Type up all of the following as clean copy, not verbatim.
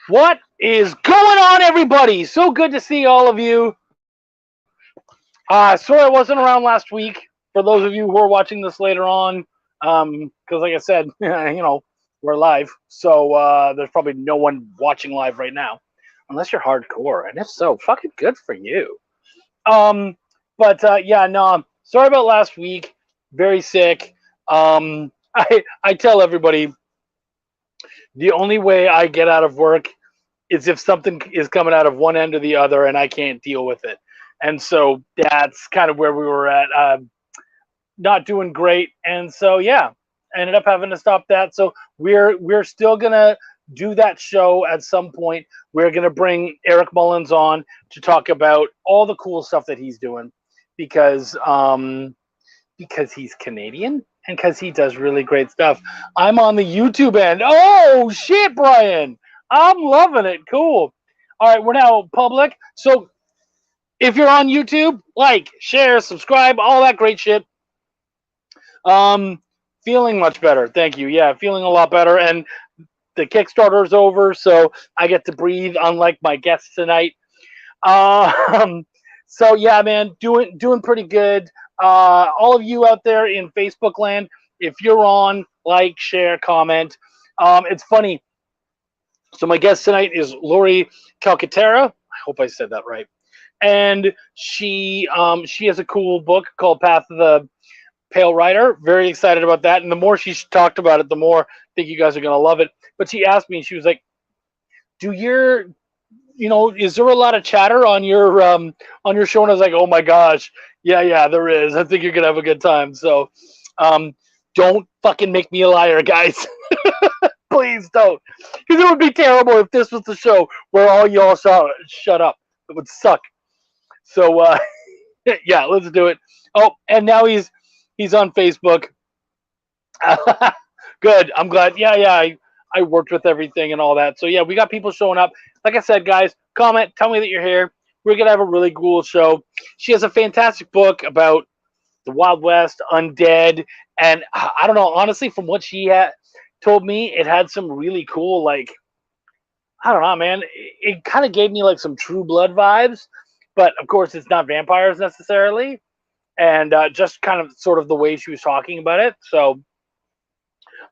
What is going on, everybody? So good to see all of you. Sorry I wasn't around last week. For those of you who are watching this later on, because like I said, we're live, so there's probably no one watching live right now, unless you're hardcore, and if so, fucking good for you. Yeah, no, sorry about last week. Very sick. I tell everybody the only way I get out of work is if something is coming out of one end or the other and I can't deal with it. And so that's kind of where we were at. Not doing great. And so, yeah, I ended up having to stop that. So we're still going to do that show at some point. We're going to bring Eric Mullins on to talk about all the cool stuff that he's doing because he's Canadian and because he does really great stuff. I'm on the YouTube end. Oh, shit, Brian. I'm loving it. Cool. All right, we're now public. So if you're on YouTube, like, share, subscribe, all that great shit. Feeling much better. Thank you. Yeah, feeling a lot better. And the Kickstarter's over, so I get to breathe, unlike my guests tonight. So yeah, man, doing pretty good. All of you out there in Facebook land, if you're on, like, share, comment. It's funny. So my guest tonight is Laurie Calcaterra. I hope I said that right. And she has a cool book called Path of the Pale Rider. Very excited about that. And the more she's talked about it, the more I think you guys are gonna love it. But she asked me, she was like, is there a lot of chatter on your show? And I was like, oh my gosh, yeah, there is. I think you're gonna have a good time. So don't fucking make me a liar, guys. Please don't. Because it would be terrible if this was the show where all y'all shut up. It would suck. So yeah, let's do it. Oh, and now he's on Facebook. Good. I'm glad. Yeah. I worked with everything and all that. So yeah, we got people showing up. Like I said, guys, comment, tell me that you're here. We're gonna have a really cool show. She has a fantastic book about the Wild West, undead, and I don't know. Honestly, from what she had told me, it had some really cool, like, I don't know, man. It kind of gave me like some True Blood vibes, but of course, it's not vampires necessarily, and just kind of sort of the way she was talking about it. So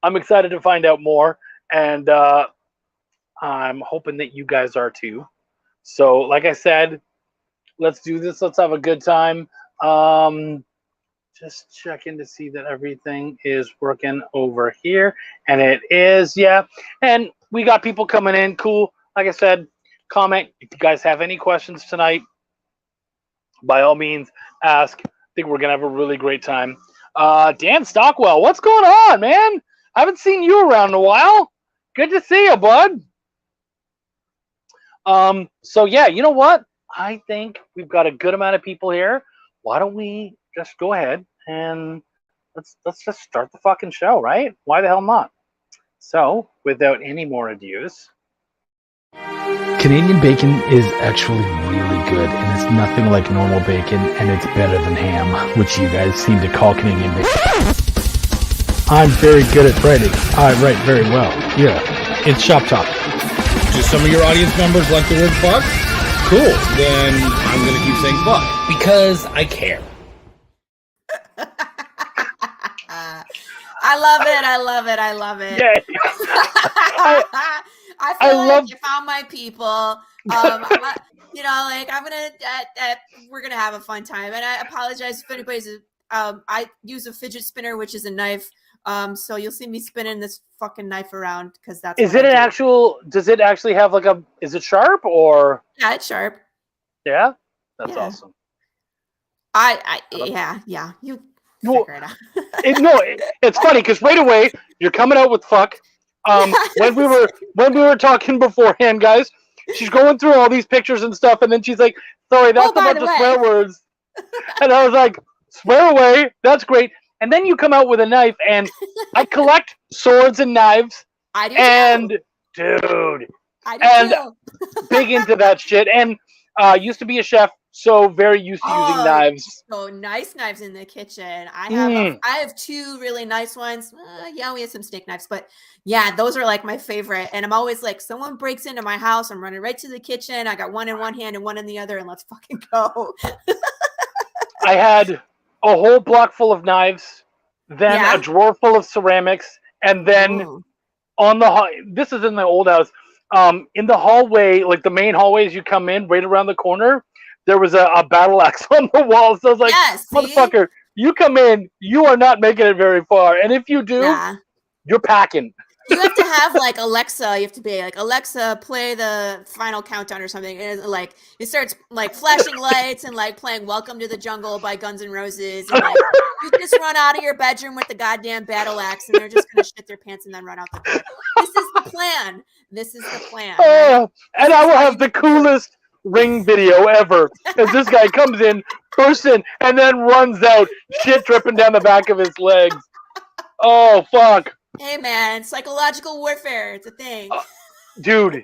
I'm excited to find out more, and I'm hoping that you guys are too. So, like I said, let's do this. Let's have a good time. Just checking to see that everything is working over here. And it is, yeah. And we got people coming in. Cool. Like I said, comment. If you guys have any questions tonight, by all means, ask. I think we're going to have a really great time. Dan Stockwell, what's going on, man? I haven't seen you around in a while. Good to see you, bud. So, yeah, you know what? I think we've got a good amount of people here. Why don't we just go ahead and let's just start the fucking show, right? Why the hell not? So, without any more adieus. Canadian bacon is actually really good, and it's nothing like normal bacon, and it's better than ham, which you guys seem to call Canadian bacon. I'm very good at writing. I write very well. Yeah, it's Shop Talk. Do some of your audience members like the word fuck? Cool. Then I'm going to keep saying fuck. Because I care. I love it. Yeah. I feel like you found my people. We're gonna have a fun time, and I apologize if anybody's. I use a fidget spinner, which is a knife. So you'll see me spinning this fucking knife around because that's. Is it an actual? Does it actually have like a? Is it sharp or? Yeah, it's sharp. Yeah, that's awesome. Yeah. You figure it out. It's funny because right away you're coming out with fuck. When we were talking beforehand, guys, she's going through all these pictures and stuff, and then she's like, "Sorry, that's a bunch of swear words," and I was like, "Swear away, that's great." And then you come out with a knife, and I collect swords and knives. I do. And dude, I do. Big into that shit. And used to be a chef so very used to using knives. So nice knives in the kitchen. I Mm. have two really nice ones. Yeah, we have some steak knives, but yeah, those are like my favorite. And I'm always like, someone breaks into my house, I'm running right to the kitchen. I got one in one hand and one in the other, and let's fucking go. I had a whole block full of knives, then a drawer full of ceramics, and then Ooh. on the this is in the old house. In the hallway, like the main hallways, you come in right around the corner. There was a battle axe on the wall. So I was like, motherfucker, you come in, you are not making it very far. And if you do, you're packing. You have to have like Alexa. You have to be like, Alexa, play the final countdown or something. And like it starts like flashing lights and like playing "Welcome to the Jungle" by Guns N' Roses. And like you just run out of your bedroom with the goddamn battle axe, and they're just gonna shit their pants and then run out the door. This is the plan. This is the plan. Right? And I will have the coolest Ring video ever as this guy comes in, bursts in, and then runs out, shit dripping down the back of his legs. Oh fuck. Hey man, psychological warfare, it's a thing. Dude,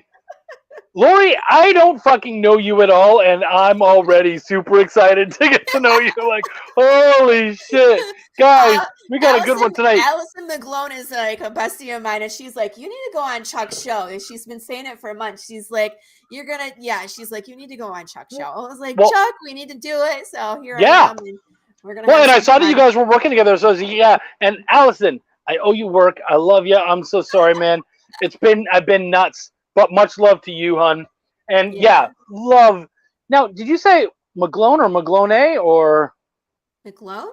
Laurie, I don't fucking know you at all, and I'm already super excited to get to know you. Like, holy shit. Guys, we got a good one tonight. Allison McGlone is like a bestie of mine, and she's like, you need to go on Chuck's show. And she's been saying it for months. She's like, she's like, you need to go on Chuck's show. I was like, Chuck, we need to do it. So here I am. And we're gonna and I saw that you guys were working together, so I was like, and Allison, I owe you work. I love you. I'm so sorry, man. I've been nuts, but much love to you, hun. And love. Now, did you say McGlone or McGlone or McGlone?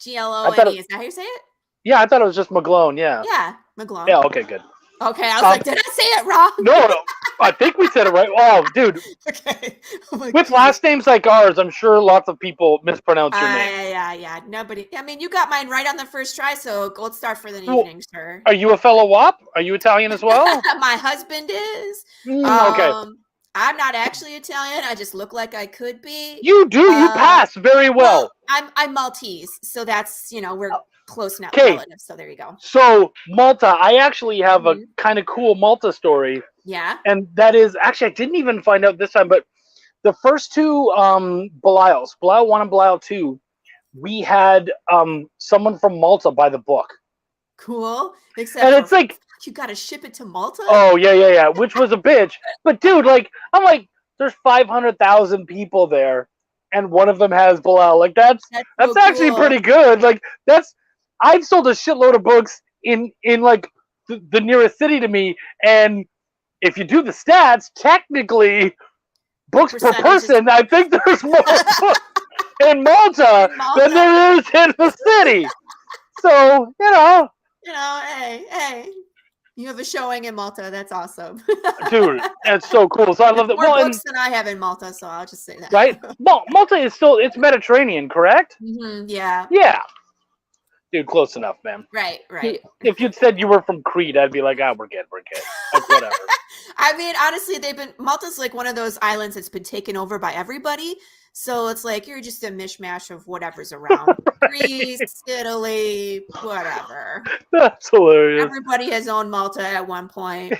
GLONE. Is that how you say it? Yeah, I thought it was just McGlone. Yeah. Yeah, McGlone. Yeah. Okay. Good. Okay, I was like, did I say it wrong? No. I think we said it right. Oh, dude. Okay. With last names like ours, I'm sure lots of people mispronounce your name. Yeah. Nobody. I mean, you got mine right on the first try, so gold star for the evening, sir. Are you a fellow WAP? Are you Italian as well? My husband is. Okay. I'm not actually Italian. I just look like I could be. You do. You pass very well. I'm Maltese, so that's we're close enough relatives. So there you go. So Malta, I actually have a kind of cool Malta story. Yeah. And that is actually I didn't even find out this time, but the first two Belials, Belial 1 and Belial 2, we had someone from Malta buy the book. Cool. Except and it's like you gotta ship it to Malta? Oh yeah. Which was a bitch. But dude, like I'm like, there's 500,000 people there, and one of them has Belial. Like that's so actually pretty good. Like I've sold a shitload of books in like the nearest city to me, and if you do the stats, technically books per person, I think there's more books in Malta than there is in the city. So hey, you have a showing in Malta. That's awesome, dude. That's so cool. So I love that. More books than I have in Malta, so I'll just say that. Right? Well, Malta is it's Mediterranean, correct? Yeah. Yeah. Dude, close enough, man. Right. If you'd said you were from Crete, I'd be like, we're good. Like, whatever. I mean, honestly, Malta's like one of those islands that's been taken over by everybody. So it's like you're just a mishmash of whatever's around. Right. Greece, Italy, whatever. That's hilarious. Everybody has owned Malta at one point.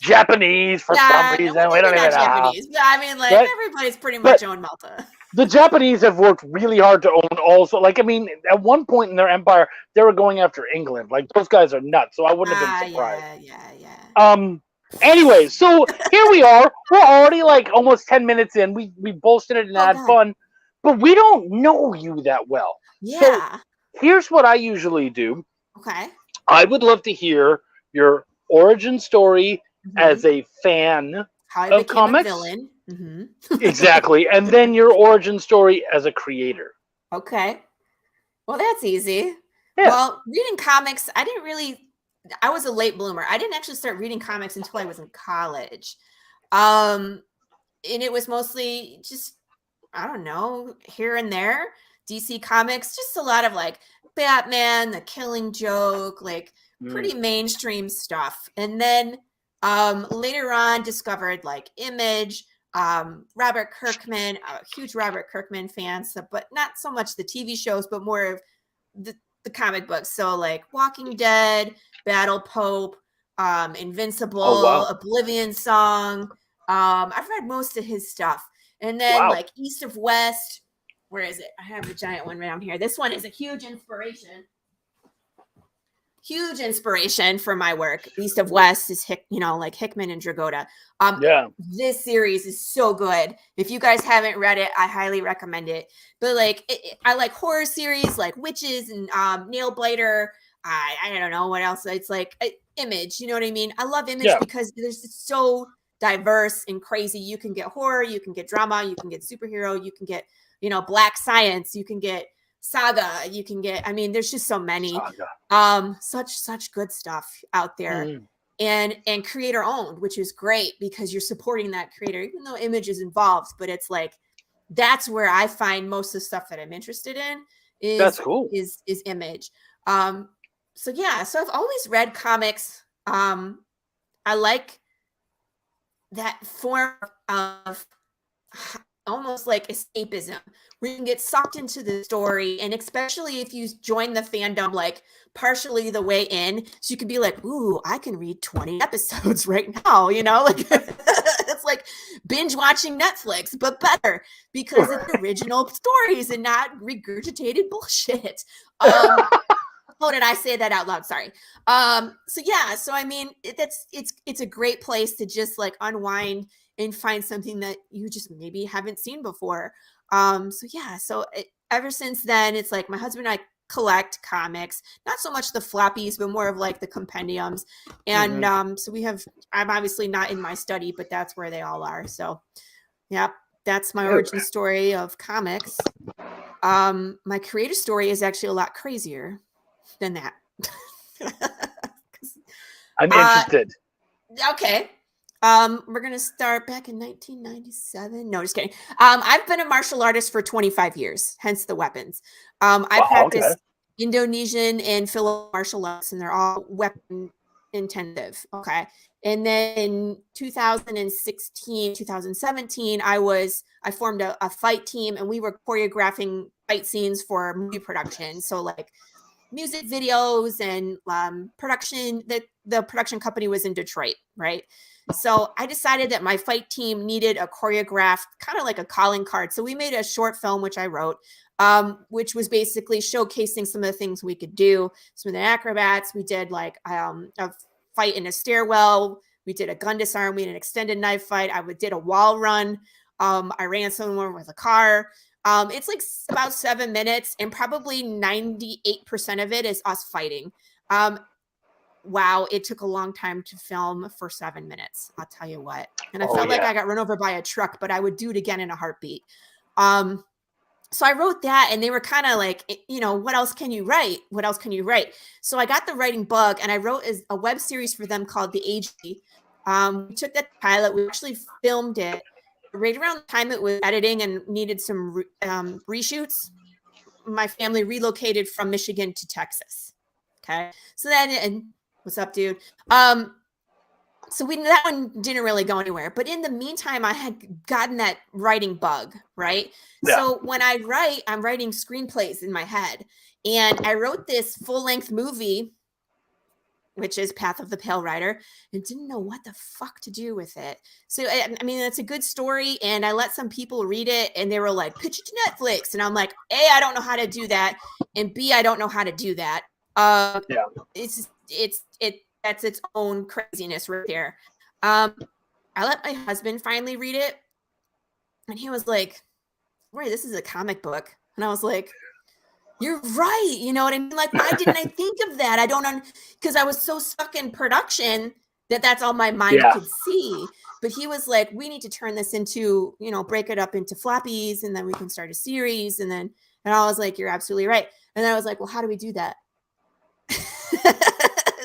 Japanese for some reason. We don't even know. Japanese. I mean, like everybody's pretty much owned Malta. The Japanese have worked really hard to own also. Like, I mean, at one point in their empire, they were going after England. Like, those guys are nuts, so I wouldn't have been surprised. Yeah. Anyway, so here we are. We're already like almost 10 minutes in. We bullshitted and had fun, but we don't know you that well. Yeah. So here's what I usually do. Okay. I would love to hear your origin story as a fan of comics. A villain. Exactly. And then your origin story as a creator. Okay. Well, that's easy. Yeah. Well, reading comics, I was a late bloomer. I didn't actually start reading comics until I was in college. And it was mostly just, I don't know, here and there. DC Comics, just a lot of like Batman, The Killing Joke, like pretty mainstream stuff. And then later on discovered like Image, Robert Kirkman, a huge Robert Kirkman fan, but not so much the TV shows, but more of the comic books. So like Walking Dead, Battle Pope, Invincible, Oblivion Song, I've read most of his stuff. And then Wow. like East of West, where is it? I have a giant one down here. This one is a huge inspiration. Huge inspiration for my work. East of West is like Hickman and Dragotta. Yeah. This series is so good. If you guys haven't read it, I highly recommend it. But like, I like horror series like Witches and Nail Biter. I don't know what else. It's like Image. You know what I mean? I love Image because there's so diverse and crazy. You can get horror, you can get drama, you can get superhero, you can get black science, you can get saga, you can get. I mean, there's just so many. Such good stuff out there. And creator owned, which is great because you're supporting that creator, even though Image is involved. But it's like that's where I find most of the stuff that I'm interested in. That's cool. Is Image. So I've always read comics. I like that form of almost like escapism where you can get sucked into the story, and especially if you join the fandom like partially the way in, so you can be like, ooh, I can read 20 episodes right now, like it's like binge watching Netflix but better because it's original stories and not regurgitated bullshit. Oh, did I say that out loud? Sorry. So I mean, it's a great place to just like unwind and find something that you just maybe haven't seen before. Ever since then, it's like my husband and I collect comics, not so much the floppies, but more of like the compendiums. And I'm obviously not in my study, but that's where they all are. So, yeah, that's my origin story of comics. My creator story is actually a lot crazier than that. I'm interested. Okay. We're gonna start back in 1997. No, just kidding. I've been a martial artist for 25 years, hence the weapons. I practice Indonesian and Philippine martial arts, and they're all weapon intensive. Okay. And then in 2016, 2017, I formed a fight team, and we were choreographing fight scenes for movie production. So like music videos and production. The production company was in Detroit, right? So I decided that my fight team needed a choreographed, kind of like a calling card. So we made a short film, which I wrote, which was basically showcasing some of the things we could do. Some of the acrobats. We did like a fight in a stairwell. We did a gun disarm. We did an extended knife fight. I did a wall run. I ran someone with a car. It's like about 7 minutes, and probably 98% of it is us fighting. Wow, it took a long time to film for 7 minutes. I'll tell you what. And I felt like I got run over by a truck, but I would do it again in a heartbeat. So I wrote that, and they were kind of like, what else can you write? What else can you write? So I got the writing bug, and I wrote a web series for them called The AG. We took that pilot. We actually filmed it. Right around the time it was editing and needed some reshoots, my family relocated from Michigan to Texas. Okay. So then, and what's up, dude? So that one didn't really go anywhere. But in the meantime, I had gotten that writing bug, right? Yeah. So when I write, I'm writing screenplays in my head. And I wrote this full-length movie, which is Path of the Pale Rider, and didn't know what the fuck to do with it. So, I mean, it's a good story, and I let some people read it, and they were like, pitch it to Netflix. And I'm like, A, I don't know how to do that, and B, I don't know how to do that. That's its own craziness right there. I let my husband finally read it, and he was like, Rory, this is a comic book. And I was like, you're right. You know what I mean? Like, why didn't I think of that? I don't know. Because I was so stuck in production that's all my mind could see. But he was like, we need to turn this into, break it up into floppies, and then we can start a series. And I was like, you're absolutely right. And then I was like, well, how do we do that?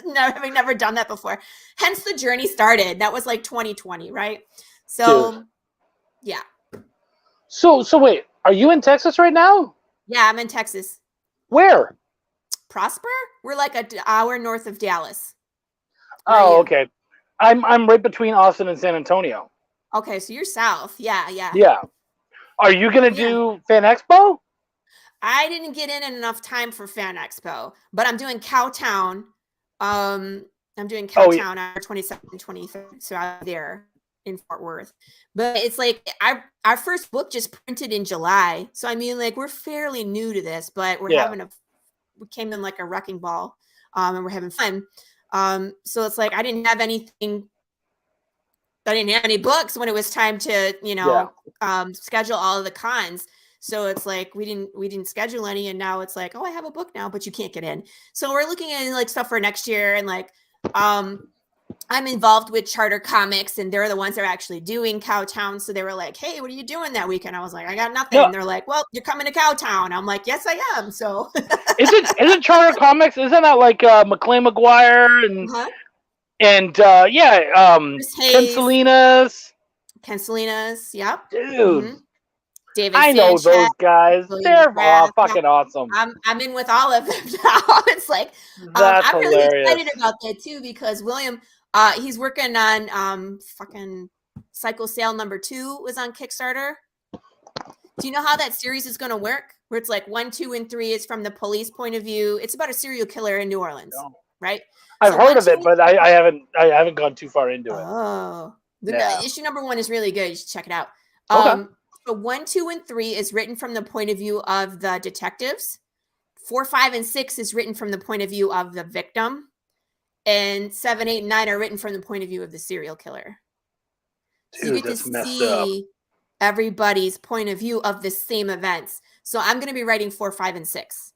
No, having never done that before. Hence the journey started. That was like 2020, right? So, yeah. So wait, are you in Texas right now? Yeah, I'm in Texas. Where? Prosper? We're like an hour north of Dallas. Oh, okay. I'm right between Austin and San Antonio. Okay, so you're south. Yeah. Yeah. Are you gonna do Fan Expo? I didn't get in enough time for Fan Expo, but I'm doing Cowtown. I'm doing Cowtown on 22nd, 23rd. So I'm there in Fort Worth. But it's like our first book just printed in July. So I mean, like, we're fairly new to this, but we came in like a wrecking ball, and we're having fun. So it's like I didn't have any books when it was time to, schedule all of the cons. So it's like we didn't schedule any, and now it's like, oh, I have a book now, but you can't get in. So we're looking at like stuff for next year, and like I'm involved with Charter Comics, and they're the ones that are actually doing Cowtown. So they were like, hey, what are you doing that weekend? I was like, I got nothing. And they're like, well, you're coming to Cowtown. I'm like, yes, I am. So isn't Charter Comics? Isn't that like McLean McGuire and Chris Hayes, Ken Salinas, yep, dude. David I know those guys. They're fucking awesome. I'm in with all of them now. It's like I'm really excited about that too, because William, he's working on fucking Psycho Sale #2 was on Kickstarter. Do you know how that series is going to work? Where it's like 1, 2, and 3 is from the police point of view. It's about a serial killer in New Orleans, right? I've heard of it, but I haven't gone too far into it. Oh, issue #1 is really good. You should check it out. Okay. So 1, 2, and 3 is written from the point of view of the detectives. 4, 5, and 6 is written from the point of view of the victim. And 7, 8, and 9 are written from the point of view of the serial killer. So you get to see everybody's point of view of the same events. So I'm going to be writing 4, 5, and 6.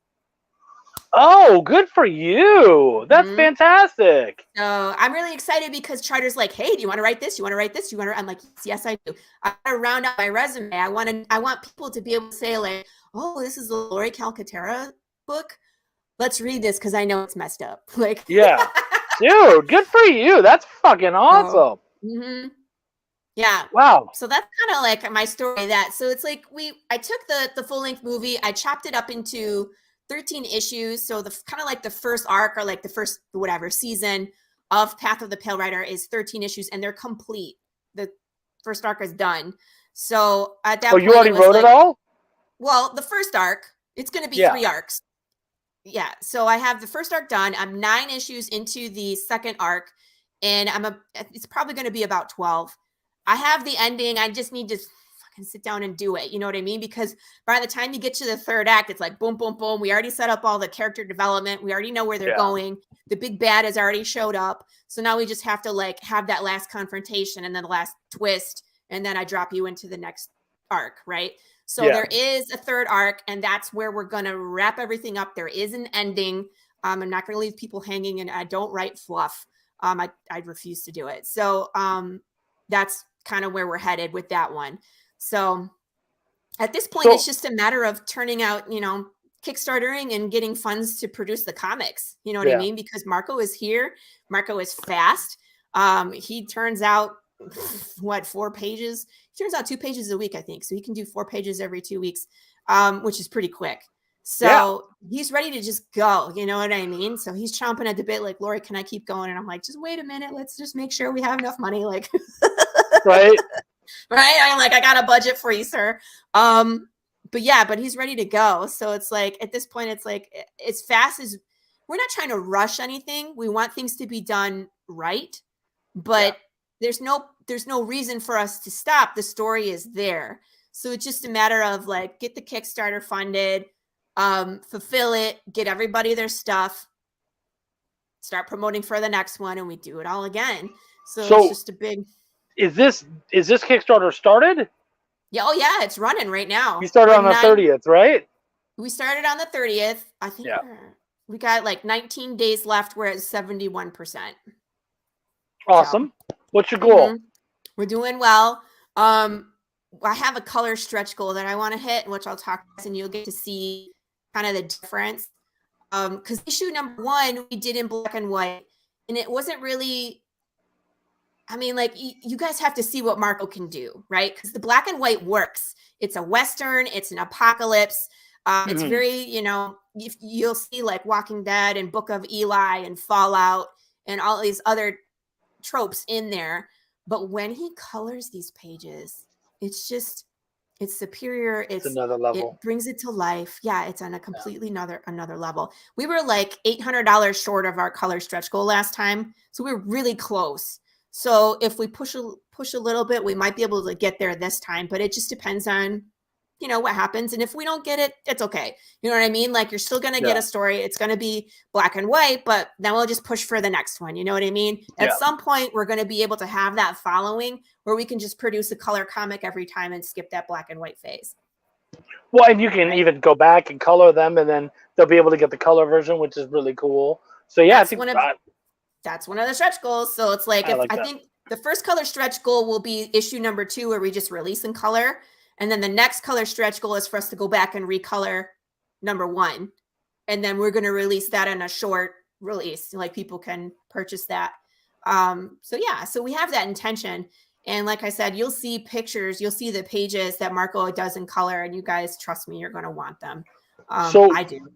Oh, good for you. That's fantastic. So I'm really excited because Charter's like, hey, do you want to write this? You want to write this? I'm like, yes, I do. I want to round out my resume. I want people to be able to say like, oh, this is the Laurie Calcaterra book. Let's read this because I know it's messed up. Like, yeah, dude, good for you. That's fucking awesome. Yeah. Wow. So that's kind of like my story. So it's like I took the full length movie, I chopped it up into 13 issues. So the kind of like the first arc, or like the first season of Path of the Pale Rider is 13 issues, and they're complete. The first arc is done. So at that point, you already wrote it all? Well, the first arc, it's going to be 3 arcs. Yeah. So I have the first arc done. I'm 9 issues into the second arc, and it's probably going to be about 12. I have the ending. I just need to fucking sit down and do it. You know what I mean? Because by the time you get to the third act, it's like boom, boom, boom. We already set up all the character development. We already know where they're going. The big bad has already showed up. So now we just have to like have that last confrontation and then the last twist. And then I drop you into the next arc, right? So there is a third arc, and that's where we're going to wrap everything up. There is an ending. I'm not going to leave people hanging, and I don't write fluff. I refuse to do it. So that's kind of where we're headed with that one. So at this point, it's just a matter of turning out, Kickstartering and getting funds to produce the comics. You know what I mean? Because Marco is here. Marco is fast. He turns out 4 pages? He turns out 2 pages a week, I think. So he can do 4 pages every 2 weeks, which is pretty quick. So he's ready to just go. You know what I mean? So he's chomping at the bit like, Laurie, can I keep going? And I'm like, just wait a minute. Let's just make sure we have enough money. Like, right. I'm like, I got a budget for you, sir. But he's ready to go. So it's like, at this point, it's like, as fast as we're not trying to rush anything. We want things to be done right, but there's no reason for us to stop. The story is there. So it's just a matter of like, get the Kickstarter funded, fulfill it, get everybody their stuff, start promoting for the next one, and we do it all again. So it's just a big. Is this Kickstarter started? Yeah. Oh yeah, it's running right now. You started on the 30th, right? We started on the 30th. I think we got like 19 days left. We're at 71%. Awesome. So, what's your goal? We're doing well. I have a color stretch goal that I want to hit, which I'll talk about, and you'll get to see kind of the difference. Because issue #1 we did in black and white, and it wasn't really. I mean, like, you guys have to see what Marco can do, right? Because the black and white works. It's a Western. It's an apocalypse. It's very, you'll see like Walking Dead and Book of Eli and Fallout and all these other tropes in there. But when he colors these pages, it's superior. It's another level. It brings it to life. Yeah, it's on a completely another level. We were like $800 short of our color stretch goal last time. So we were really close. So if we push a little bit, we might be able to get there this time, but it just depends on, what happens. And if we don't get it, it's okay. You know what I mean? Like, you're still going to get a story. It's going to be black and white, but then we'll just push for the next one. You know what I mean? At some point, we're going to be able to have that following where we can just produce a color comic every time and skip that black and white phase. Well, and you can even go back and color them, and then they'll be able to get the color version, which is really cool. So yeah, that's one of the stretch goals. So it's like, I think the first color stretch goal will be issue number 2, where we just release in color. And then the next color stretch goal is for us to go back and recolor number 1. And then we're going to release that in a short release. Like, people can purchase that. So we have that intention. And like I said, you'll see pictures, you'll see the pages that Marco does in color, and you guys, trust me, you're going to want them. So I do.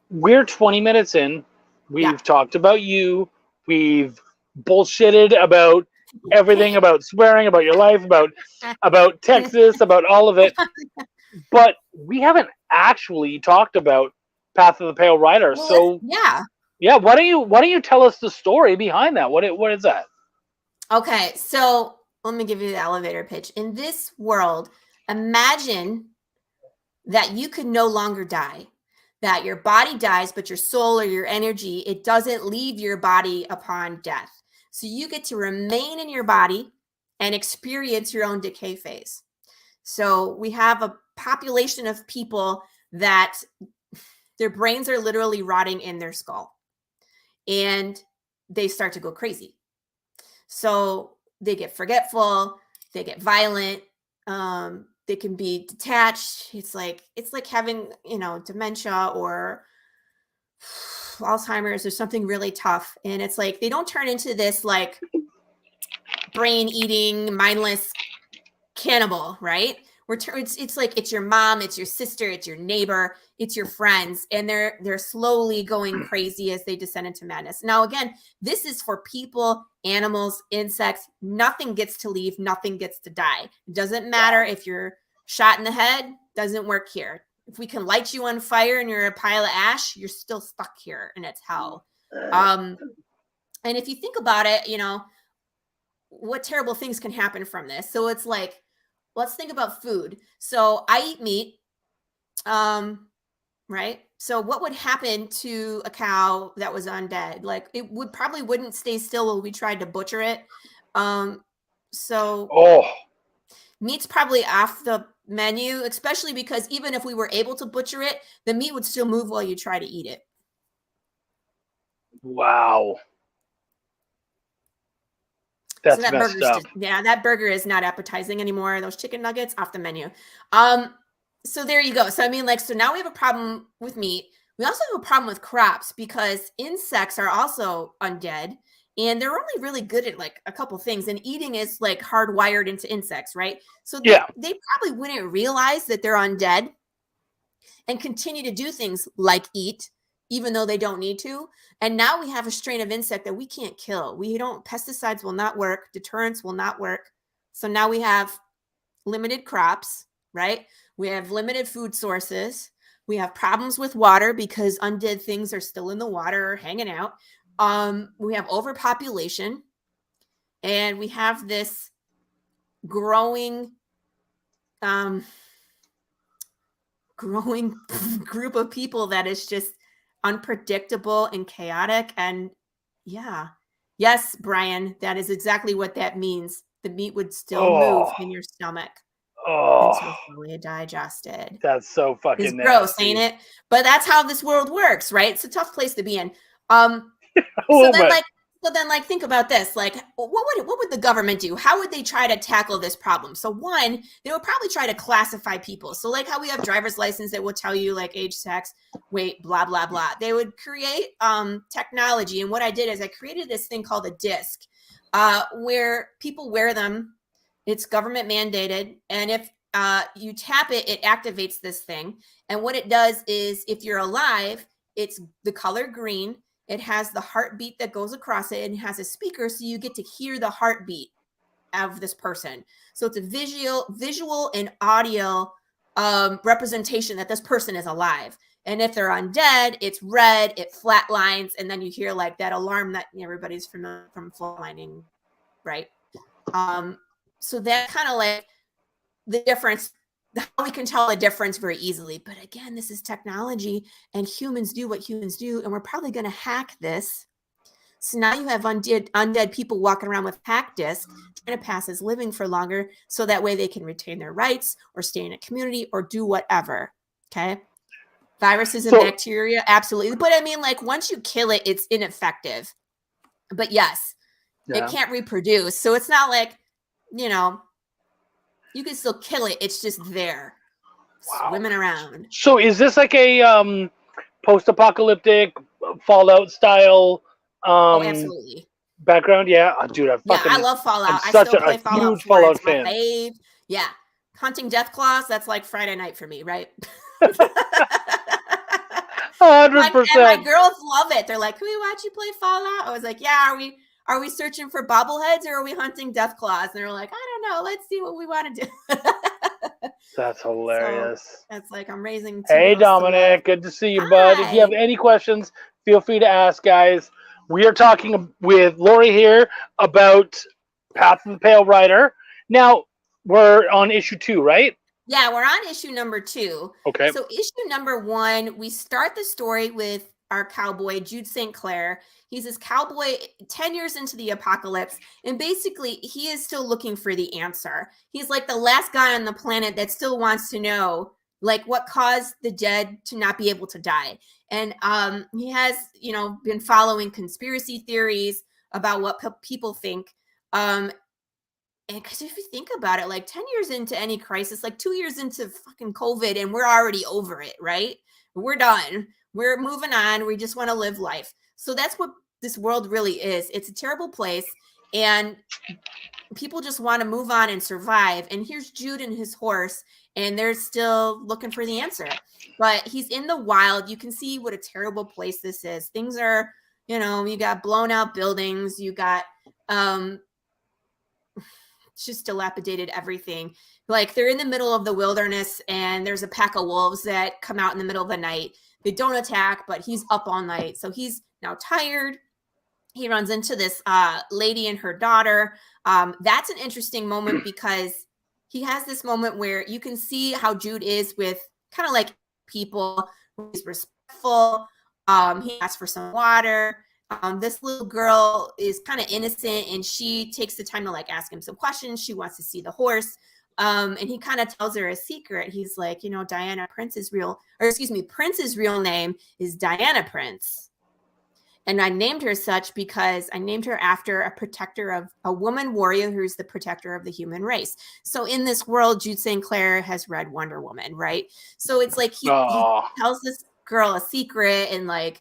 We're 20 minutes in. We've talked about you. We've bullshitted about everything, about swearing, about your life, about Texas, about all of it. But we haven't actually talked about Path of the Pale Rider. Well, why don't you tell us the story behind that? What is that? Okay, so let me give you the elevator pitch. In this world, imagine that you could no longer die, that your body dies, but your soul or your energy, it doesn't leave your body upon death. So you get to remain in your body and experience your own decay phase. So we have a population of people that their brains are literally rotting in their skull, and they start to go crazy. So they get forgetful, they get violent, they can be detached. It's like having, dementia or Alzheimer's or something really tough. And it's like, they don't turn into this like brain eating, mindless cannibal, right? It's like, it's your mom, it's your sister, it's your neighbor, it's your friends, and they're slowly going crazy as they descend into madness. Now, again, this is for people, animals, insects. Nothing gets to leave, nothing gets to die. It doesn't matter if you're shot in the head, doesn't work here. If we can light you on fire and you're a pile of ash, you're still stuck here, and it's hell. And if you think about it, what terrible things can happen from this. So it's like, let's think about food. So I eat meat, right? So what would happen to a cow that was undead? Like, it wouldn't stay still while we tried to butcher it. Meat's probably off the menu, especially because even if we were able to butcher it, the meat would still move while you try to eat it. Wow. That's messed up. That burger is not appetizing anymore. Those chicken nuggets off the menu. So there you go. So I mean, so now we have a problem with meat. We also have a problem with crops because insects are also undead, and they're only really good at like a couple things. And eating is like hardwired into insects, right? So they probably wouldn't realize that they're undead and continue to do things like eat, even though they don't need to. And now we have a strain of insect that we can't kill. Pesticides will not work. Deterrents will not work. So now we have limited crops, right? We have limited food sources. We have problems with water because undead things are still in the water or hanging out. We have overpopulation, and we have this growing group of people that is just unpredictable and chaotic. And yes, Brian, that is exactly what that means. The meat would still move in your stomach until fully digested. That's so fucking it's gross, ain't it? But that's how this world works, right? It's a tough place to be in. So then think about this. Like, what would the government do? How would they try to tackle this problem? So one, they would probably try to classify people. So like how we have driver's license that will tell you like age, sex, weight, blah, blah, blah. They would create technology. And what I did is I created this thing called a disc where people wear them. It's government mandated. And if you tap it, it activates this thing. And what it does is if you're alive, it's the color green. It has the heartbeat that goes across it, and it has a speaker, so you get to hear the heartbeat of this person. So it's a visual and audio representation that this person is alive. And if they're undead, it's red, it flatlines, and then you hear like that alarm that everybody's familiar from flatlining right? So that kind of like the difference, how we can tell the difference very easily. But again, this is technology and humans do what humans do. And we're probably going to hack this. So now you have undead people walking around with hack discs trying to pass as living for longer. So that way they can retain their rights or stay in a community or do whatever. Okay. Viruses and bacteria. Absolutely. But I mean, like once you kill it, it's ineffective. But yes, it can't reproduce. So it's not like, you know, you can still kill it. It's just there, swimming around. So is this like a post-apocalyptic Fallout style absolutely. background? Yeah, dude, I love Fallout. I'm I still play Fallout huge 4. Fallout It's my fan. fave. Yeah. Hunting Death Claws, that's like Friday night for me, right? 100%. And my girls love it. They're like, can we watch you play Fallout? I was like, yeah, are we searching for bobbleheads or are we hunting death claws? And they're like, I don't know. Let's see what we want to do. That's hilarious. So that's like I'm raising. Hey, Dominic. Good to see you, Hi. bud. If you have any questions, feel free to ask, guys. We are talking with Laurie here about Path of the Pale Rider. Now, we're on issue 2, right? Yeah, we're on issue number 2. Okay. So issue number 1, we start the story with our cowboy, Jude St. Clair. He's this cowboy 10 years into the apocalypse. And basically, he is still looking for the answer. He's like the last guy on the planet that still wants to know, like, what caused the dead to not be able to die. And he has, been following conspiracy theories about what people think. And because if you think about it, like 10 years into any crisis, like 2 years into fucking COVID, and we're already over it, right? We're done. We're moving on. We just want to live life. So that's what this world really is. It's a terrible place. And people just want to move on and survive. And here's Jude and his horse, and they're still looking for the answer. But he's in the wild. You can see what a terrible place this is. Things are, you got blown out buildings. You got, just dilapidated everything. Like they're in the middle of the wilderness and there's a pack of wolves that come out in the middle of the night. They don't attack, but he's up all night. So he's now tired. He runs into this lady and her daughter. That's an interesting moment because he has this moment where you can see how Jude is with kind of like people. He's respectful. He asks for some water. This little girl is kind of innocent and she takes the time to like ask him some questions. She wants to see the horse. And he kind of tells her a secret. He's like, Prince's real name is Diana Prince. And I named her such because I named her after a protector of a woman warrior who's the protector of the human race. So in this world, Jude St. Clair has read Wonder Woman, right? So it's like he tells this girl a secret and like,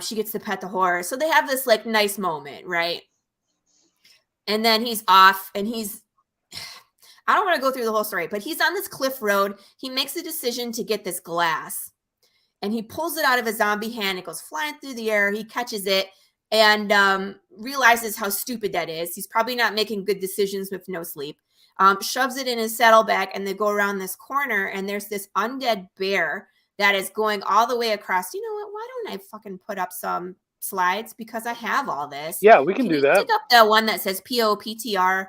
she gets to pet the horse. So they have this like nice moment, right? And then he's off and I don't want to go through the whole story, but he's on this cliff road. He makes a decision to get this glass and he pulls it out of a zombie hand. It goes flying through the air. He catches it and realizes how stupid that is. He's probably not making good decisions with no sleep. Shoves it in his saddlebag and they go around this corner and there's this undead bear that is going all the way across. You know what? Why don't I fucking put up some slides? Because I have all this. Yeah, we can do that. Pick up the one that says POPTR,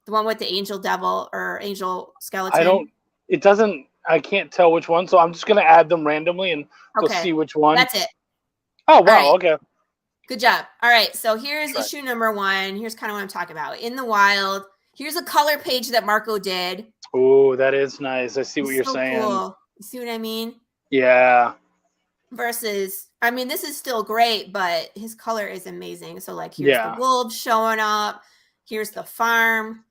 the one with the angel devil or angel skeleton. I can't tell which one, so I'm just going to add them randomly and we'll see which one. That's it. Oh, wow. Right. Okay. Good job. All right. So here's issue number 1. Here's kind of what I'm talking about. In the wild. Here's a color page that Marco did. Oh, that is nice. I see what you're saying. Cool. You see what I mean? Yeah. Versus, I mean, this is still great, but his color is amazing. So, like, here's the wolves showing up. Here's the farm.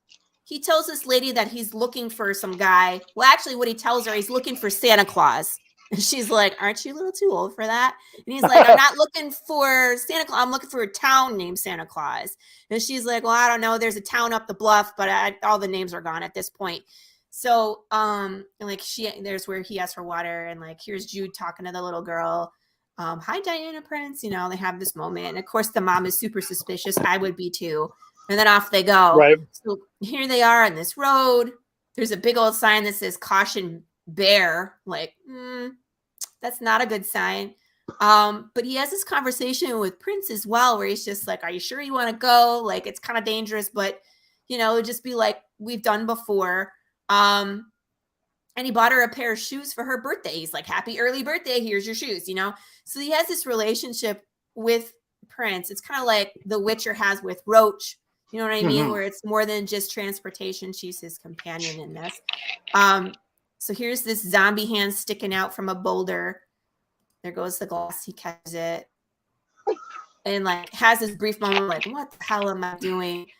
He tells this lady that he's looking for some guy. Well, actually, what he tells her, he's looking for Santa Claus. And she's like, aren't you a little too old for that? And he's like, I'm not looking for Santa Claus. I'm looking for a town named Santa Claus. And she's like, well, I don't know. There's a town up the bluff, but all the names are gone at this point. So, there's where he asks for water, and like, here's Jude talking to the little girl. Hi, Diana Prince. They have this moment, and of course, the mom is super suspicious. I would be too. And then off they go. Right. So here they are on this road. There's a big old sign that says "Caution Bear." Like, that's not a good sign. But he has this conversation with Prince as well, where he's just like, "Are you sure you want to go? Like, it's kind of dangerous, but just be like we've done before." And he bought her a pair of shoes for her birthday. He's like, "Happy early birthday! Here's your shoes." So he has this relationship with Prince. It's kind of like The Witcher has with Roach. You know what I mean? Mhm. Where it's more than just transportation. She's his companion in this. So here's this zombie hand sticking out from a boulder. There goes the glass. He catches it. And like has this brief moment like, what the hell am I doing?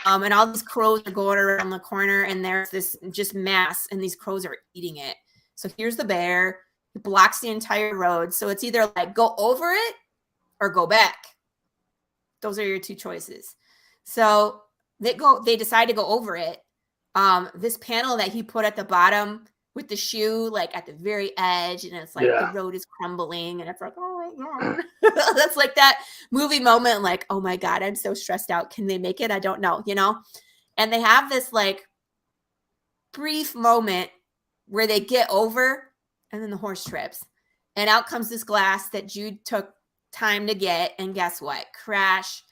And all these crows are going around the corner, and there's this just mass, and these crows are eating it. So here's the bear. He blocks the entire road. So it's either like go over it or go back. Those are your two choices. So they decide to go over it. This panel that he put at the bottom with the shoe, like at the very edge, and it's like the road is crumbling, and it's like, oh my God. That's like that movie moment, like, oh my God, I'm so stressed out. Can they make it? I don't know, And they have this like brief moment where they get over, and then the horse trips. And out comes this glass that Jude took time to get, and guess what? Crash.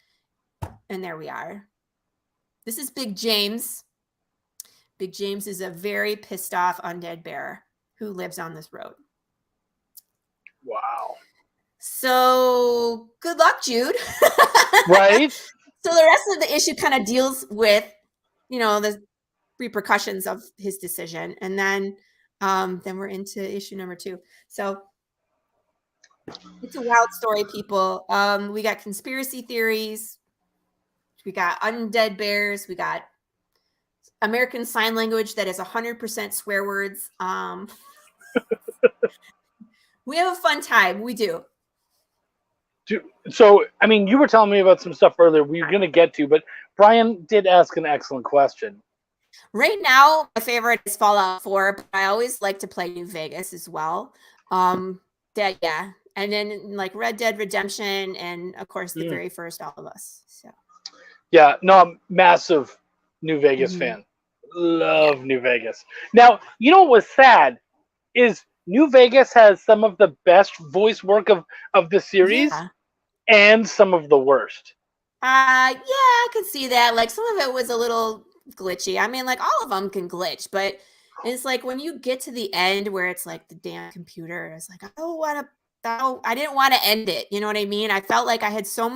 And there we are. This is Big James. Big James is a very pissed off undead bear who lives on this road. Wow. So good luck, Jude. Right? So the rest of the issue kind of deals with, the repercussions of his decision. And then we're into issue number 2. So it's a wild story, people. We got conspiracy theories. We got undead bears. We got American Sign Language that is 100% swear words. We have a fun time. We do. So, I mean, you were telling me about some stuff earlier we were going to get to, but Brian did ask an excellent question. Right now, my favorite is Fallout 4, but I always like to play New Vegas as well. And then like Red Dead Redemption, and of course the very first All of Us. So. Yeah, no, I'm massive New Vegas fan. Love New Vegas. Now, you know what was sad is New Vegas has some of the best voice work of the series and some of the worst. Yeah, I could see that. Like some of it was a little glitchy. I mean, like all of them can glitch, but it's like when you get to the end where it's like the damn computer is like, I didn't want to end it. You know what I mean? I felt like I had so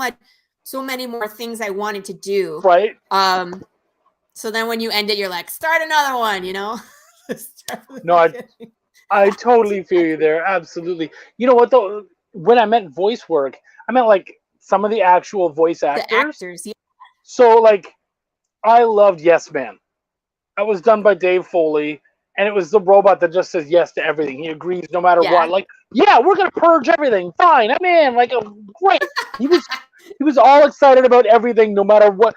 many more things I wanted to do. Right. So then when you end it, you're like, start another one, No, I totally feel you there. Absolutely. You know what though? When I meant voice work, I meant like some of the actual voice actors. The actors, yeah. So like, I loved Yes Man. That was done by Dave Foley, and it was the robot that just says yes to everything. He agrees no matter what. Like, yeah, we're gonna purge everything. Fine, I'm in. Like, great. He was all excited about everything, no matter what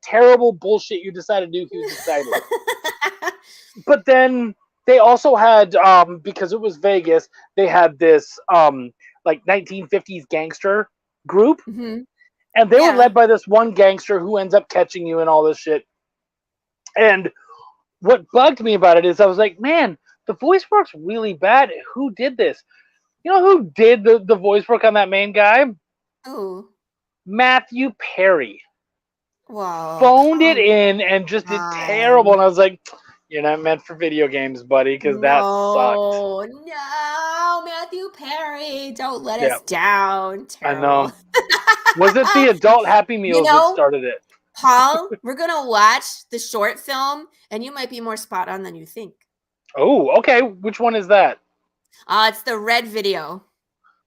terrible bullshit you decided to do. He was excited. But then they also had, because it was Vegas, they had this like 1950s gangster group, and they were led by this one gangster who ends up catching you and all this shit. And what bugged me about it is I was like, man, the voice work's really bad. Who did this? You know who did the voice work on that main guy? Who? Matthew Perry. Wow. Phoned it in and just did terrible. And I was like, you're not meant for video games, buddy, because that sucked. No, Matthew Perry, don't let us down. Terrible. I know. Was it the adult Happy Meals that started it? Paul, we're going to watch the short film, and you might be more spot on than you think. Oh, okay. Which one is that? It's the Red video.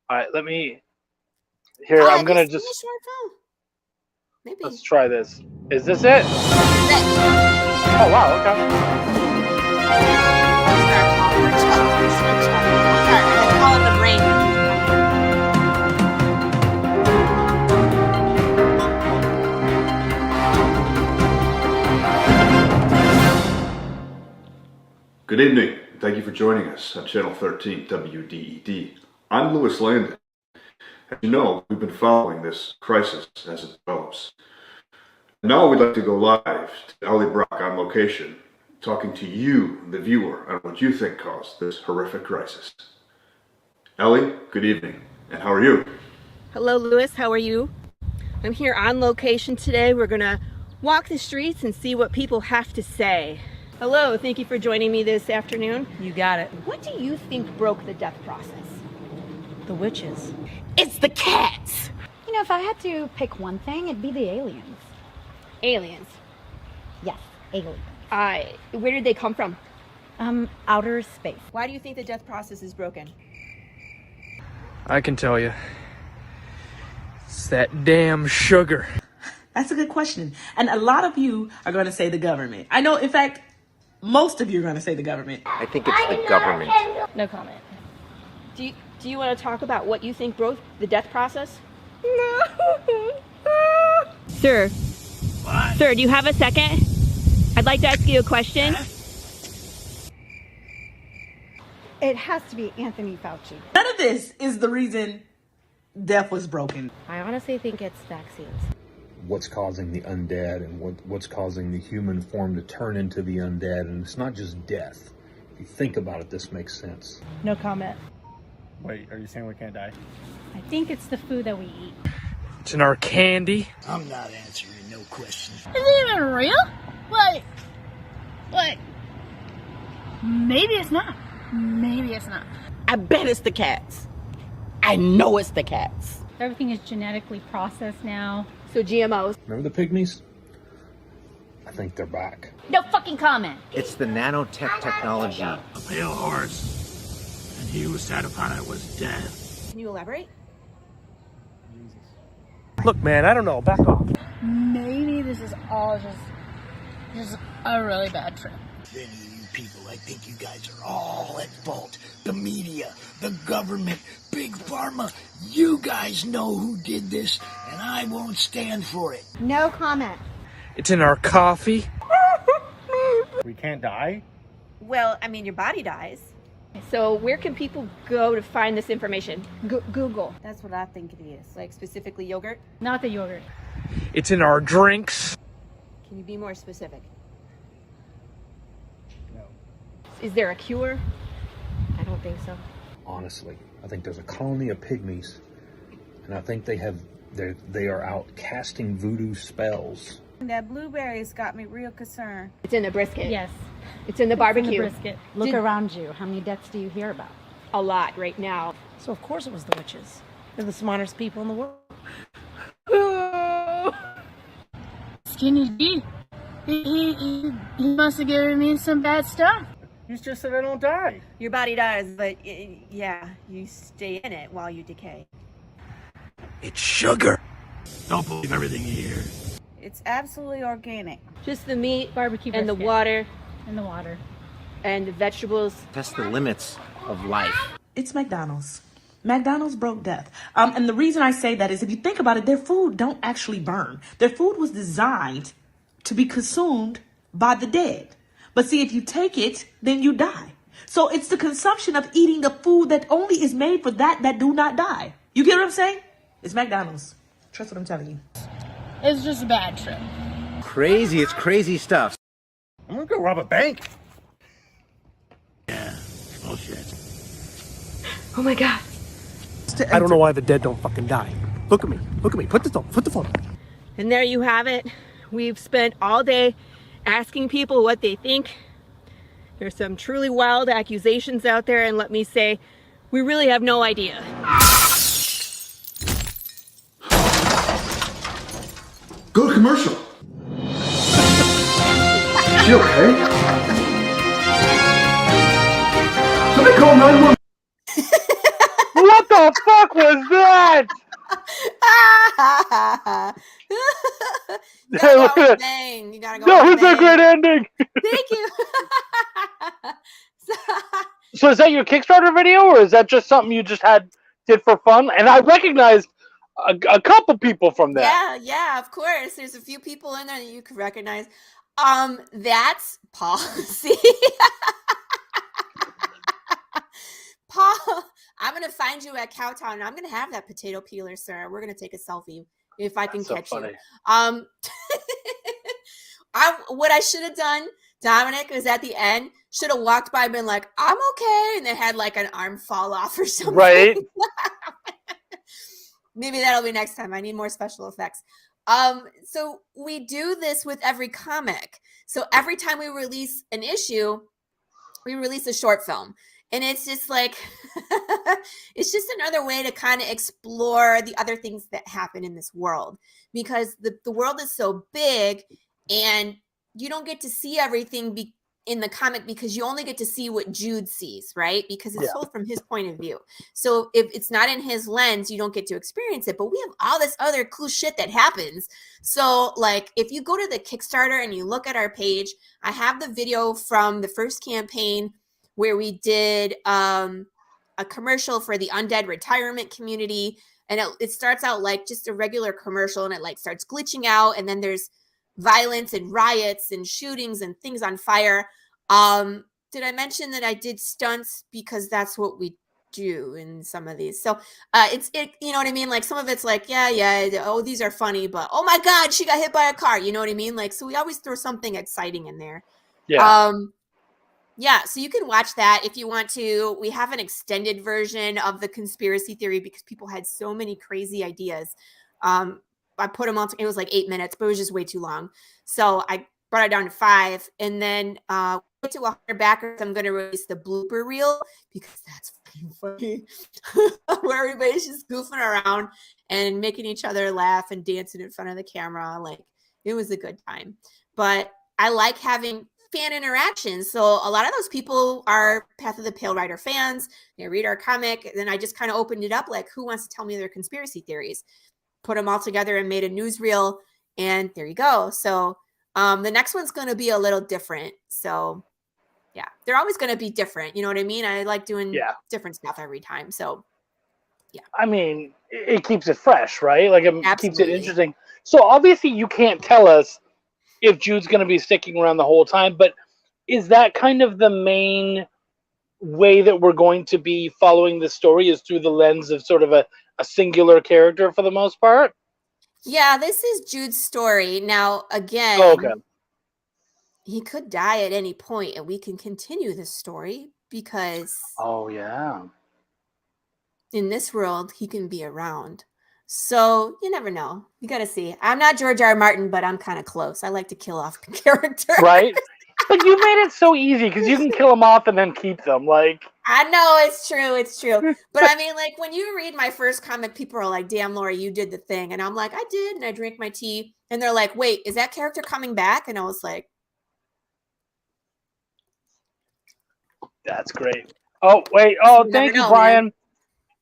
All right, let me... Here, I'm going to just... Short film. Maybe. Let's try this. Is this it? Oh, wow, okay. Good evening. Thank you for joining us on Channel 13 WDED. I'm Lewis Landon. As you know, we've been following this crisis as it develops. Now we'd like to go live to Ellie Brock on location, talking to you, the viewer, on what you think caused this horrific crisis. Ellie, good evening. And how are you? Hello, Lewis. How are you? I'm here on location today. We're gonna walk the streets and see what people have to say. Hello, thank you for joining me this afternoon. You got it. What do you think broke the death process? The witches. It's the cats! You know, if I had to pick one thing, it'd be the aliens. Aliens. Yes, aliens. Where did they come from? Outer space. Why do you think the death process is broken? I can tell you. It's that damn sugar. That's a good question. And a lot of you are going to say the government. I know, in fact, most of you are going to say the government. I think it's the government. No comment. Do you want to talk about what you think broke the death process? Sir. What? Sir, do you have a second? I'd like to ask you a question. It has to be Anthony Fauci. None of this is the reason death was broken. I honestly think it's vaccines. What's causing the undead and what's causing the human form to turn into the undead, and it's not just death. If you think about it, this makes sense. No comment. Wait, are you saying we can't die? I think it's the food that we eat. It's in our candy. I'm not answering no questions. Is it even real? Wait. Maybe it's not. Maybe it's not. I bet it's the cats. I know it's the cats. Everything is genetically processed now. So GMOs. Remember the pygmies? I think they're back. No fucking comment. It's the nanotech technology. A pale horse, and he who sat upon it was death. Can you elaborate? Look, man, I don't know. Back off. Maybe this is all just a really bad trip. Then you people, I think you guys are all at fault. The media, the government, Big Pharma. You guys know who did this, and I won't stand for it. No comment. It's in our coffee. We can't die? Well, I mean, your body dies. So where can people go to find this information? Google. That's what I think it is. Like specifically yogurt? Not the yogurt. It's in our drinks. Can you be more specific? No. Is there a cure? I don't think so. Honestly, I think there's a colony of pygmies, and I think they are out casting voodoo spells. That blueberries got me real concerned. It's in the brisket. Yes. It's in the barbecue. It's in the brisket. Look around you. How many deaths do you hear about? A lot right now. So of course it was the witches. They're the smartest people in the world. Skinny D. He must have given me some bad stuff. You just said I don't die. Your body dies, but yeah, you stay in it while you decay. It's sugar. Don't believe everything you hear. It's absolutely organic. Just the meat, Barbecue and the brisket. water, And the water. and the vegetables. Test the limits of life. It's McDonald's. McDonald's broke death. And the reason I say that is if you think about it, their food don't actually burn. Their food was designed to be consumed by the dead. But see, if you take it, then you die. So it's the consumption of eating the food that only is made for that do not die. You get what I'm saying? It's McDonald's. Trust what I'm telling you. It's just a bad trip. Crazy, it's crazy stuff. I'm gonna go rob a bank. Yeah, bullshit. Oh my God. I don't know why the dead don't fucking die. Look at me. Look at me. Put the phone. And there you have it. We've spent all day asking people what they think. There's some truly wild accusations out there, and let me say, we really have no idea. Go to commercial. Is she okay? Somebody call 911. What the fuck was that? You gotta go with bang. You gotta go That with was a bang. great ending. Thank you. So is that your Kickstarter video, or is that just something you just did for fun? And I recognized a couple people from that. Yeah, of course. There's a few people in there that you could recognize. That's policy. Paul, I'm gonna find you at Cowtown, and I'm gonna have that potato peeler, sir. We're gonna take a selfie if I can catch you. What I should have done, Dominic, was at the end, should have walked by and been like, I'm okay, and then had like an arm fall off or something. Right. Maybe that'll be next time. I need more special effects. So we do this with every comic. So every time we release an issue, we release a short film. And it's just like, it's just another way to kind of explore the other things that happen in this world, because the world is so big and you don't get to see everything in the comic, because you only get to see what Jude sees, right? Because it's told from his point of view. So if it's not in his lens, you don't get to experience it. But we have all this other cool shit that happens. So like, if you go to the Kickstarter and you look at our page, I have the video from the first campaign where we did a commercial for the undead retirement community. And it starts out like just a regular commercial, and it like starts glitching out. And then there's violence and riots and shootings and things on fire. Did I mention that I did stunts? Because that's what we do in some of these. So you know what I mean? Like some of it's like, yeah, oh, these are funny, but oh my God, she got hit by a car. You know what I mean? Like, so we always throw something exciting in there. Yeah. Yeah, so you can watch that if you want to. We have an extended version of the conspiracy theory because people had so many crazy ideas. I put them on. It was like 8 minutes, but it was just way too long. So I brought it down to 5. And then to 100 backers, I'm going to release the blooper reel, because that's funny. Where everybody's just goofing around and making each other laugh and dancing in front of the camera. Like, it was a good time. But I like having fan interactions. So a lot of those people are Path of the Pale Rider fans. They read our comic. And then I just kind of opened it up, like, who wants to tell me their conspiracy theories? Put them all together and made a newsreel, and there you go. So the next one's going to be a little different. So yeah, they're always going to be different. You know what I mean? I like doing different stuff every time. So yeah. I mean, it keeps it fresh, right? Like, it keeps it Absolutely. interesting. So obviously you can't tell us if Jude's going to be sticking around the whole time, but is that kind of the main way that we're going to be following the story, is through the lens of sort of a singular character for the most part? Yeah, this is Jude's story. Now, again, he could die at any point and we can continue this story, because in this world, he can be around. So you never know. You got to see. I'm not George R. R. Martin, but I'm kind of close. I like to kill off the character. Right? But you made it so easy, because you can kill them off and then keep them. Like, I know, it's true. It's true. But I mean, like, when you read my first comic, people are like, damn, Laurie, you did the thing. And I'm like, I did. And I drink my tea. And they're like, wait, is that character coming back? And I was like, that's great. Oh, wait. Oh, thank you, Brian. Man.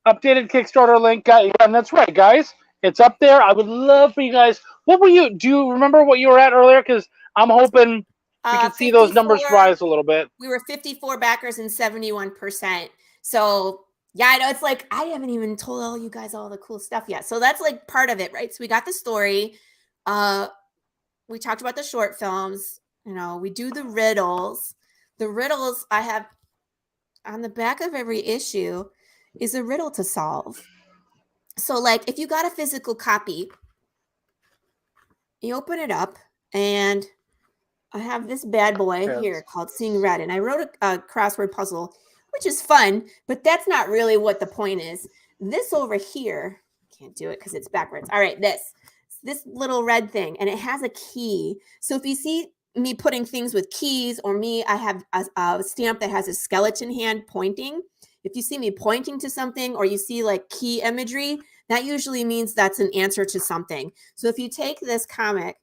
Updated Kickstarter link. And that's right, guys. It's up there. I would love for you guys. Do you remember what you were at earlier? Because I'm hoping we can see those numbers rise a little bit. We were 54 backers and 71%. So yeah, I know, it's like, I haven't even told all you guys all the cool stuff yet. So that's like part of it, right? So we got the story. We talked about the short films. You know, we do the riddles. The riddles I have on the back of every issue is a riddle to solve. So like, if you got a physical copy, you open it up, and I have this bad boy here called Seeing Red, and I wrote a crossword puzzle, which is fun, but that's not really what the point is. This over here, can't do it because it's backwards. All right, this little red thing, and it has a key. So if you see me putting things with keys, or I have a stamp that has a skeleton hand pointing. If you see me pointing to something, or you see like key imagery, that usually means that's an answer to something. So if you take this comic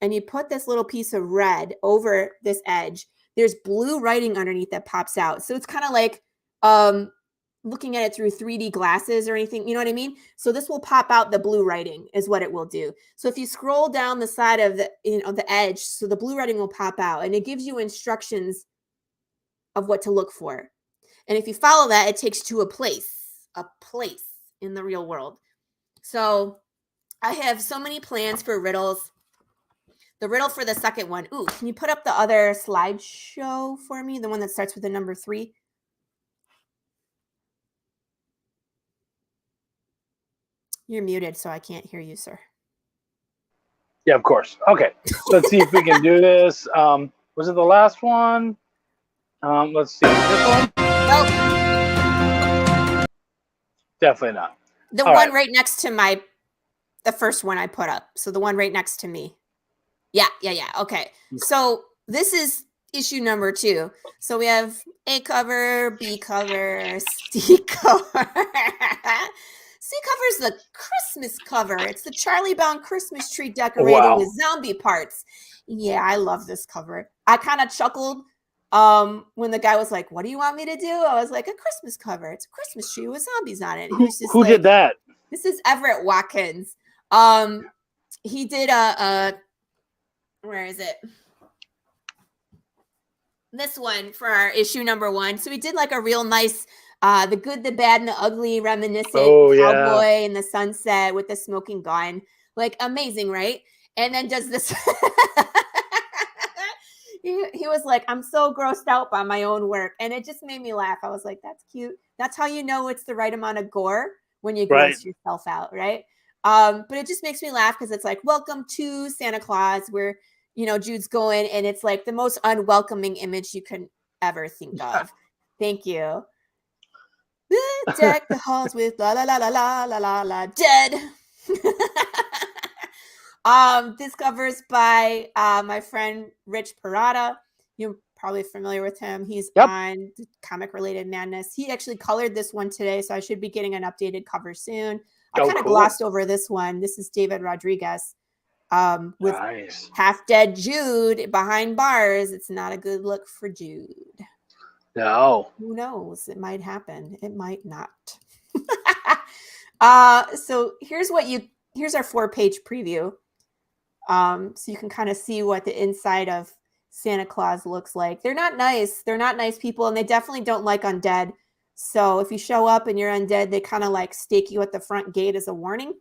and you put this little piece of red over this edge, there's blue writing underneath that pops out. So it's kind of like looking at it through 3D glasses or anything, you know what I mean? So this will pop out the blue writing is what it will do. So if you scroll down the side of the edge, so the blue writing will pop out, and it gives you instructions of what to look for. And if you follow that, it takes you to a place in the real world. So I have so many plans for riddles. The riddle for the second one. Ooh, can you put up the other slideshow for me? The one that starts with the number 3. You're muted, so I can't hear you, sir. Yeah, of course. Okay, let's see if we can do this. Was it the last one? Let's see. This one? Nope. Definitely not. The All one right. right next to the first one I put up. So the one right next to me. Yeah. Okay. So this is issue number 2. So we have A cover, B cover, C cover. C cover is the Christmas cover. It's the Charlie Brown Christmas tree decorated Wow. with zombie parts. Yeah, I love this cover. I kind of chuckled when the guy was like, "What do you want me to do?" I was like, "A Christmas cover. It's a Christmas tree with zombies on it." And he was just Who like, did that? "This is Everett Watkins." He did where is it? This one for our issue number 1. So we did like a real nice the good, the bad, and the ugly reminiscent cowboy in the sunset with the smoking gun. Like amazing, right? And then does this he was like, "I'm so grossed out by my own work." And it just made me laugh. I was like, that's cute. That's how you know it's the right amount of gore, when you Right. gross yourself out, right? But it just makes me laugh because it's like, welcome to Santa Claus, where Jude's going, and it's like the most unwelcoming image you can ever think of. Thank you. Deck the halls with la la la la la la la la dead. This cover's by my friend Rich Parada. You're probably familiar with him. He's on Comic Related Madness. He actually colored this one today, so I should be getting an updated cover soon. I kind of glossed over this one. This is David Rodriguez with half dead Jude behind bars. It's not a good look for Jude. No. Who knows? It might happen. It might not. So here's our 4-page preview. So you can kind of see what the inside of Santa Claus looks like. They're not nice. They're not nice people, and they definitely don't like undead. So if you show up and you're undead, they kind of like stake you at the front gate as a warning.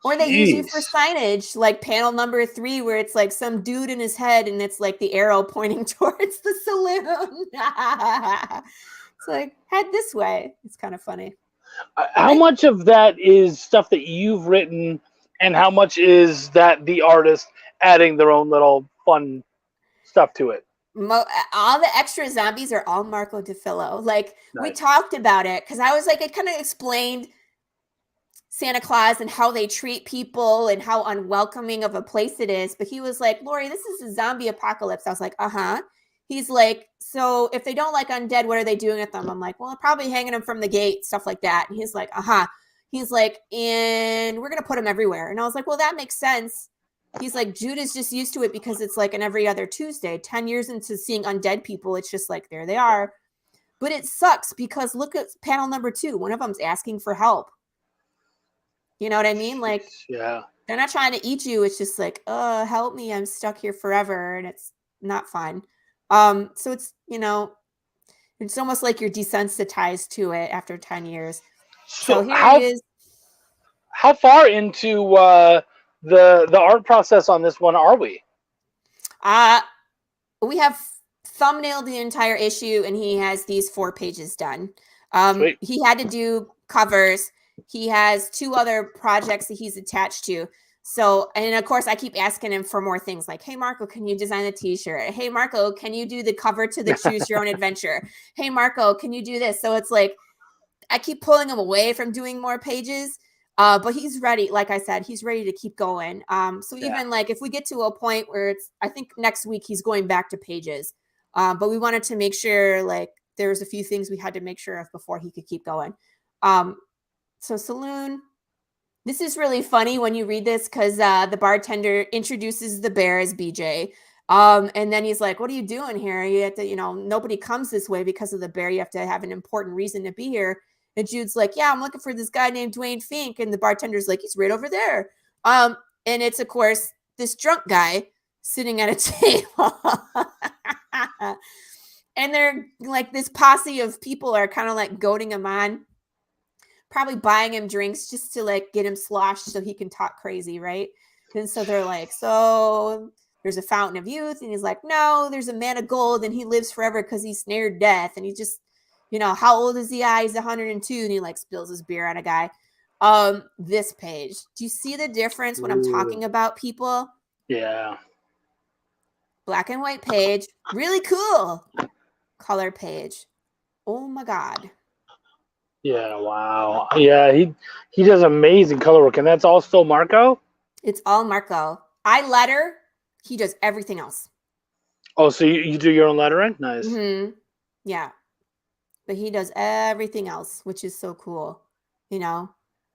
Or they use you for signage, like panel number 3, where it's like some dude in his head and it's like the arrow pointing towards the saloon. It's like, head this way. It's kind of funny. How much of that is stuff that you've written, and how much is that the artist adding their own little fun stuff to it? All the extra zombies are all Marco DeFillo. Like, we talked about it because I was like, it kind of explained Santa Claus and how they treat people and how unwelcoming of a place it is. But he was like, "Laurie, this is a zombie apocalypse." I was like, "Uh-huh." He's like, "So if they don't like undead, what are they doing with them?" I'm like, "Well, probably hanging them from the gate, stuff like that." And he's like, "Uh-huh." He's like, "And we're going to put them everywhere." And I was like, "Well, that makes sense." He's like, "Jude is just used to it because it's like an every other Tuesday. 10 years into seeing undead people, it's just like, there they are." But it sucks because look at panel number 2. One of them's asking for help. You know what I mean? Like, yeah, they're not trying to eat you. It's just like, help me. I'm stuck here forever. And it's not fun. So it's, it's almost like you're desensitized to it after 10 years. So here it is. How far into the art process on this one are we? We have thumbnailed the entire issue, and he has these 4 pages done. He had to do covers. He has 2 other projects that he's attached to. So, and of course, I keep asking him for more things like, "Hey, Marco, can you design a t-shirt? Hey, Marco, can you do the cover to the Choose Your Own Adventure? Hey, Marco, can you do this?" So it's like, I keep pulling him away from doing more pages. But he's ready. Like I said, he's ready to keep going. So even like if we get to a point where I think next week he's going back to pages. But we wanted to make sure like there was a few things we had to make sure of before he could keep going. So Saloon, this is really funny when you read this because the bartender introduces the bear as BJ. And then he's like, "What are you doing here? You have to, nobody comes this way because of the bear. You have to have an important reason to be here." And Jude's like, "Yeah, I'm looking for this guy named Dwayne Fink." And the bartender's like, "He's right over there." And it's, of course, this drunk guy sitting at a table. And they're like, this posse of people are kind of like goading him on, probably buying him drinks just to like get him sloshed so he can talk crazy, right? And so they're like, "So there's a fountain of youth." And he's like, "No, there's a man of gold and he lives forever because he snared death." And he just, how old is he? He's 102. And he like spills his beer on a guy. This page, do you see the difference when I'm talking about people? Yeah. Black and white page, really cool. Color page. Oh my God. Yeah, wow. Yeah, he does amazing color work, and that's all still Marco? It's all Marco. I letter. He does everything else. Oh, so you do your own lettering? Nice. Mm-hmm. Yeah. But he does everything else, which is so cool, you know?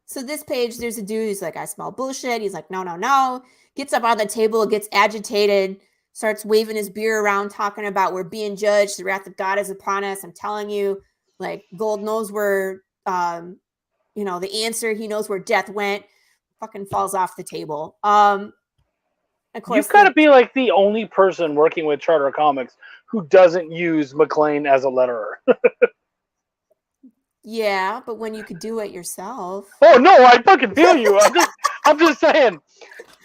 So this page, there's a dude who's like, I smell bullshit. He's like, no, no, no. Gets up on the table, gets agitated, starts waving his beer around, talking about we're being judged. The wrath of God is upon us. I'm telling you, like, gold knows where, the answer. He knows where death went. Fucking falls off the table. Of course, You've got to be like the only person working with Charter Comics who doesn't use McLean as a letterer. yeah, but when you could do it yourself. Oh no, I fucking feel you. I'm just saying.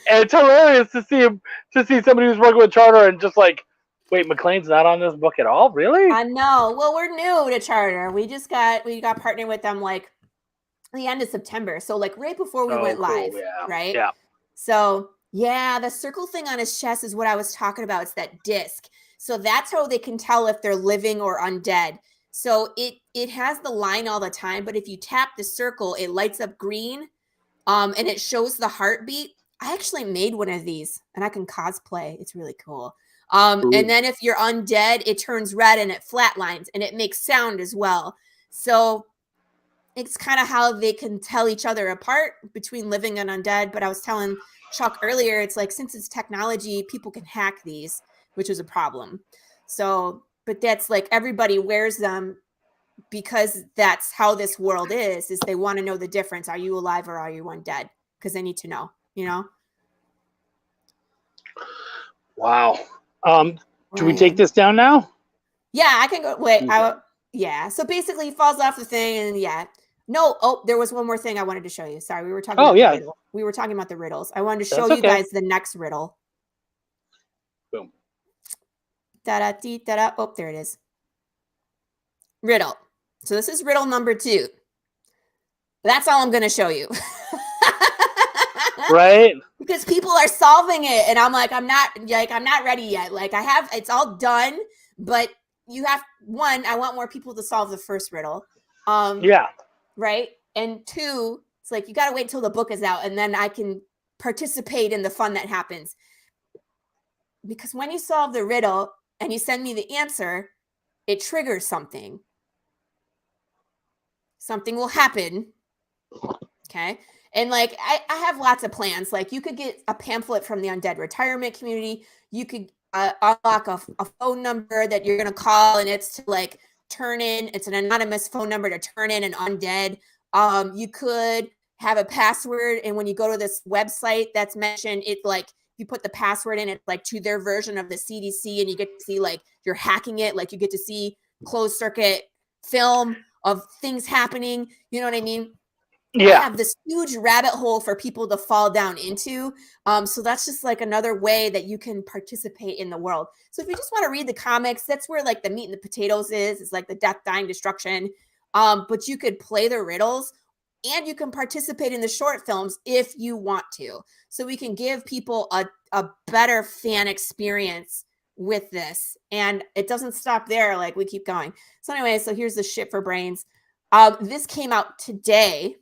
And it's hilarious to see somebody who's working with Charter and just like, wait, McLean's not on this book at all? Really? I know. Well, we're new to Charter. We got partnered with them like the end of September. So like right before we went live. Yeah. Right? Yeah. So yeah, the circle thing on his chest is what I was talking about. It's that disc. So that's how they can tell if they're living or undead. So it has the line all the time, but if you tap the circle, it lights up green, and it shows the heartbeat. I actually made one of these, and I can cosplay. It's really cool. And then if you're undead, it turns red and it flatlines, and it makes sound as well. So it's kind of how they can tell each other apart between living and undead. But I was telling Chuck earlier, it's like, since it's technology, people can hack these, which is a problem. So, but that's like, everybody wears them because that's how this world is they want to know the difference. Are you alive or are you undead? Because they need to know, you know? Wow. Do we take this down now? Yeah, I can go. Wait, Okay. yeah. So basically, he falls off the thing, and yeah. No, there was one more thing I wanted to show you. Sorry, we were talking about the riddle. We were talking about the riddles. I wanted to show you guys the next riddle. Boom. Da-da-dee-da-da. Oh, there it is. Riddle. So this is riddle number 2. That's all I'm going to show you. Right? Because people are solving it, and I'm like, I'm not ready yet. Like, it's all done, but you have, one, I want more people to solve the first riddle. Yeah. Right? And 2, it's like, you got to wait till the book is out, and then I can participate in the fun that happens. Because when you solve the riddle and you send me the answer, it triggers something. Something will happen. Okay? And like, I have lots of plans. Like, you could get a pamphlet from the undead retirement community. You could unlock a phone number that you're going to call, and it's to like it's an anonymous phone number to turn in an undead. You could have a password, and when you go to this website that's mentioned, it like, you put the password in, it's like to their version of the CDC, and you get to see like you're hacking it. Like, you get to see closed circuit film of things happening. You know what I mean? Yeah. I have this huge rabbit hole for people to fall down into. So that's just like another way that you can participate in the world. So if you just want to read the comics, that's where like the meat and the potatoes is. It's like the death, dying, destruction. But you could play the riddles, and you can participate in the short films if you want to. So we can give people a better fan experience with this. And it doesn't stop there. Like, we keep going. So anyway, so here's the shit for brains. This came out today.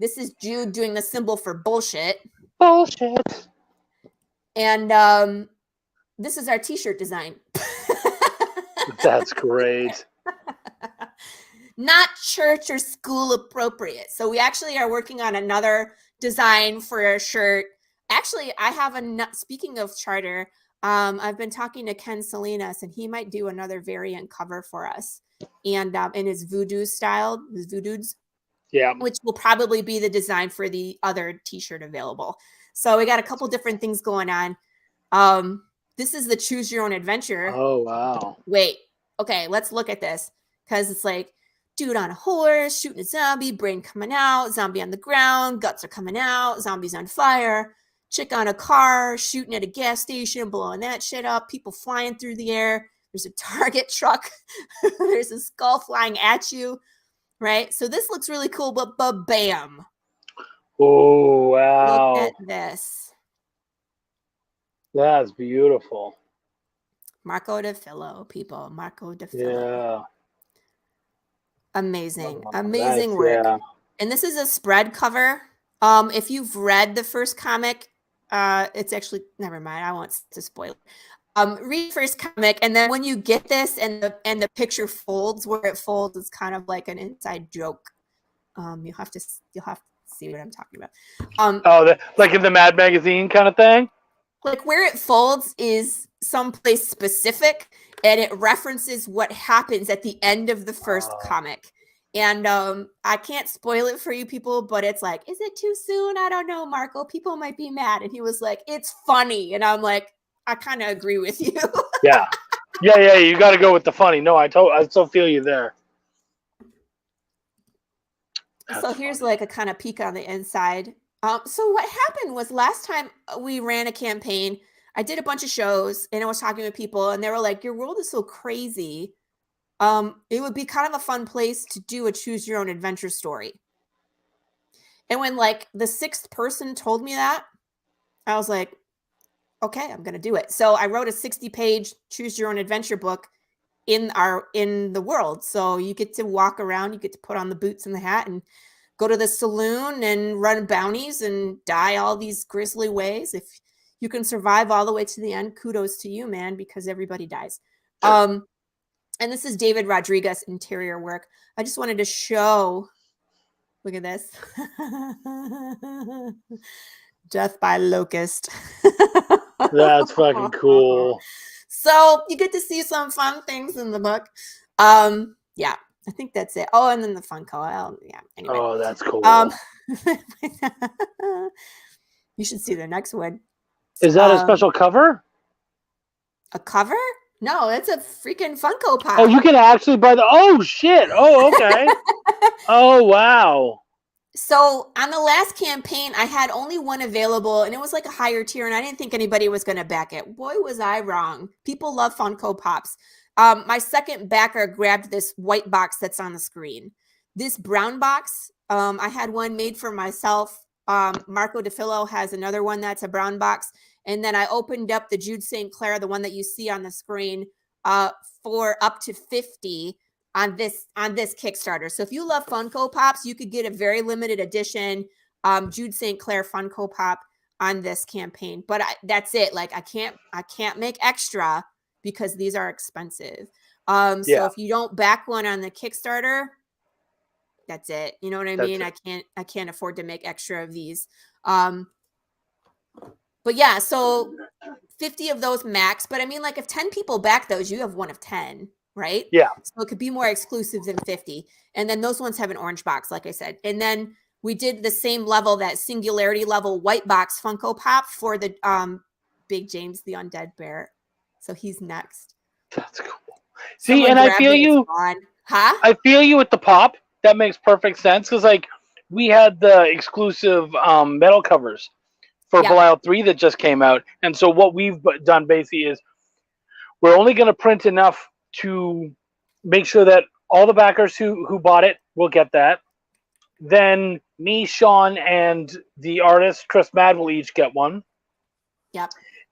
This is Jude doing the symbol for bullshit. Bullshit. And this is our t-shirt design. That's great. Not church or school appropriate. So we actually are working on another design for a shirt. Actually, I have speaking of Charter, I've been talking to Ken Salinas, and he might do another variant cover for us. And in his voodoo style, his voodoo's. Yeah. Which will probably be the design for the other t-shirt available. So we got a couple different things going on. This is the choose your own adventure. Oh, wow. Wait. Okay, let's look at this. Because it's like, dude on a horse, shooting a zombie, brain coming out, zombie on the ground, guts are coming out, zombies on fire, chick on a car, shooting at a gas station, blowing that shit up, people flying through the air. There's a Target truck. There's a skull flying at you. Right? So this looks really cool, but bam. Oh, wow. Look at this. That's beautiful. Marco DeFillo, people. Marco DeFillo. Yeah. Amazing. Oh, Amazing nice, work. yeah. And this is a spread cover. If you've read the first comic, it's actually, never mind, I won't to spoil it. Read first comic, and then when you get this and the picture folds, where it folds is kind of like an inside joke. You'll have to see what I'm talking about. Like in the Mad Magazine kind of thing? Like where it folds is someplace specific, and it references what happens at the end of the first comic. And I can't spoil it for you people, but it's like, is it too soon? I don't know, Marco. People might be mad. And he was like, it's funny. And I'm like, I kind of agree with you. Yeah. You got to go with the funny. No, I so feel you there. So here's like a kind of peek on the inside. So what happened was last time we ran a campaign, I did a bunch of shows and I was talking with people and they were like, your world is so crazy. It would be kind of a fun place to do a choose your own adventure story. And when like the 6th person told me that, I was like, okay, I'm going to do it. So I wrote a 60-page choose your own adventure book in the world. So you get to walk around, you get to put on the boots and the hat and go to the saloon and run bounties and die all these grisly ways. If you can survive all the way to the end, kudos to you, man, because everybody dies. And this is David Rodriguez interior work. I just wanted to show, look at this. Death by Locust. That's fucking cool. So you get to see some fun things in the book. Yeah, I think that's it. Oh, and then the Funko. Yeah. Anyway. Oh, that's cool. You should see the next one. Is that a special cover? A cover? No, it's a freaking Funko Pop. Oh, you can actually buy the. Oh shit! Oh, okay. Oh wow. So on the last campaign, I had only one available, and it was like a higher tier, and I didn't think anybody was going to back it. Boy, was I wrong. People love Funko Pops. My second backer grabbed this white box that's on the screen. This brown box, I had one made for myself. Marco DeFillo has another one that's a brown box. And then I opened up the Jude St. Clair, the one that you see on the screen, for up to 50 on this Kickstarter. So if you love Funko Pops, you could get a very limited edition Jude St. Clair Funko Pop on this campaign. But that's it. Like I can't make extra because these are expensive. So if you don't back one on the Kickstarter, that's it. You know what I mean? I can't afford to make extra of these. But yeah, so 50 of those max. But I mean, like if 10 people back those, you have one of 10, right? Yeah. So it could be more exclusive than 50. And then those ones have an orange box, like I said. And then we did the same level, that singularity level white box Funko Pop for the Big James, the Undead Bear. So he's next. That's cool. See, and I feel you. Huh? I feel you with the pop. That makes perfect sense because, like, we had the exclusive metal covers for Belial 3 that just came out. And so what we've done basically is we're only going to print enough to make sure that all the backers who bought it will get that. Then me, Sean, and the artist, Chris Mad, will each get one. Yep.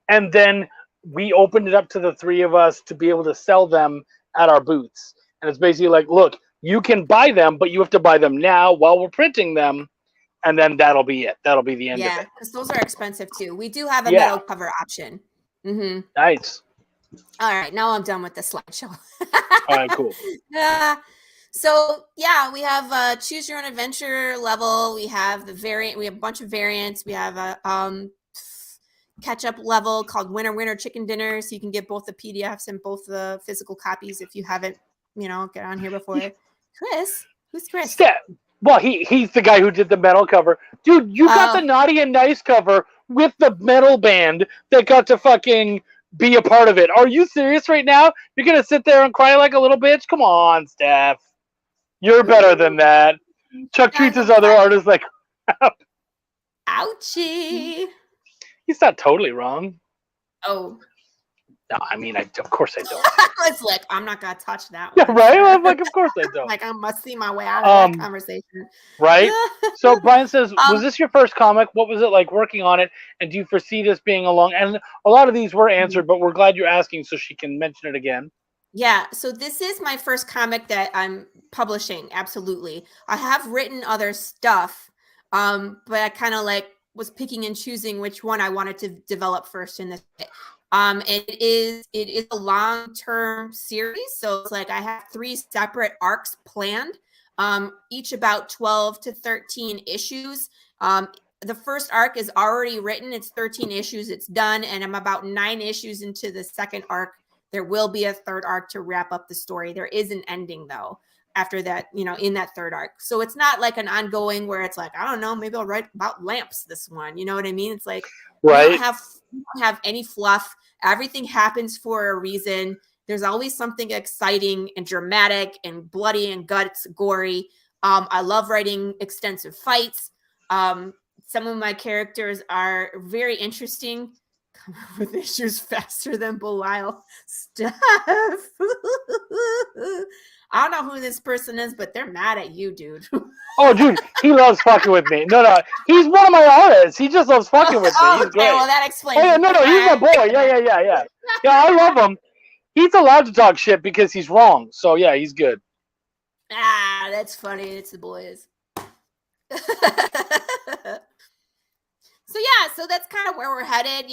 And then we opened it up to the 3 of us to be able to sell them at our booths. And it's basically like, look, you can buy them, but you have to buy them now while we're printing them. And then that'll be it. That'll be the end of it. Yeah, because those are expensive too. We do have a metal cover option. Mm-hmm. Nice. All right, now I'm done with the slideshow. All right, cool. So yeah, we have choose your own adventure level. We have the variant. We have a bunch of variants. We have a catch-up level called Winner Chicken Dinner, so you can get both the PDFs and both the physical copies if you haven't, get on here before. Chris, who's Chris? Well, he's the guy who did the metal cover. Dude, you got the Naughty and Nice cover with the metal band that got to fucking be a part of it. Are you serious right now? You're going to sit there and cry like a little bitch? Come on, Steph. You're better than that. Chuck treats his other artists like crap. Ouchie. He's not totally wrong. Oh. No, I mean, of course I don't. It's like, I'm not going to touch that one. Yeah, right? I'm like, of course I don't. Like, I must see my way out of that conversation. Right? So, Brian says, was this your first comic? What was it like working on it? And do you foresee this being a long... And a lot of these were answered, but we're glad you're asking so she can mention it again. Yeah, so this is my first comic that I'm publishing. Absolutely. I have written other stuff, but I kind of like was picking and choosing which one I wanted to develop first in this. It is a long-term series, so it's like I have 3 separate arcs planned, each about 12 to 13 issues. The first arc is already written. It's 13 issues. It's done, and I'm about 9 issues into the second arc. There will be a third arc to wrap up the story. There is an ending though after that, in that third arc. So it's not like an ongoing where it's like, I don't know, maybe I'll write about lamps this one. You know what I mean? It's like right. We don't have any fluff. Everything happens for a reason. There's always something exciting and dramatic and bloody and guts, gory. I love writing extensive fights. Some of my characters are very interesting. Come up with issues faster than Belial. Stuff. I don't know who this person is, but they're mad at you, dude. Oh, dude, he loves fucking with me. No, he's one of my artists. He just loves fucking with me. He's okay, great. well, that explains. Oh, yeah, no, he's my boy. Yeah. Yeah, I love him. He's allowed to talk shit because he's wrong. So, yeah, he's good. Ah, that's funny. It's the boys. So that's kind of where we're headed.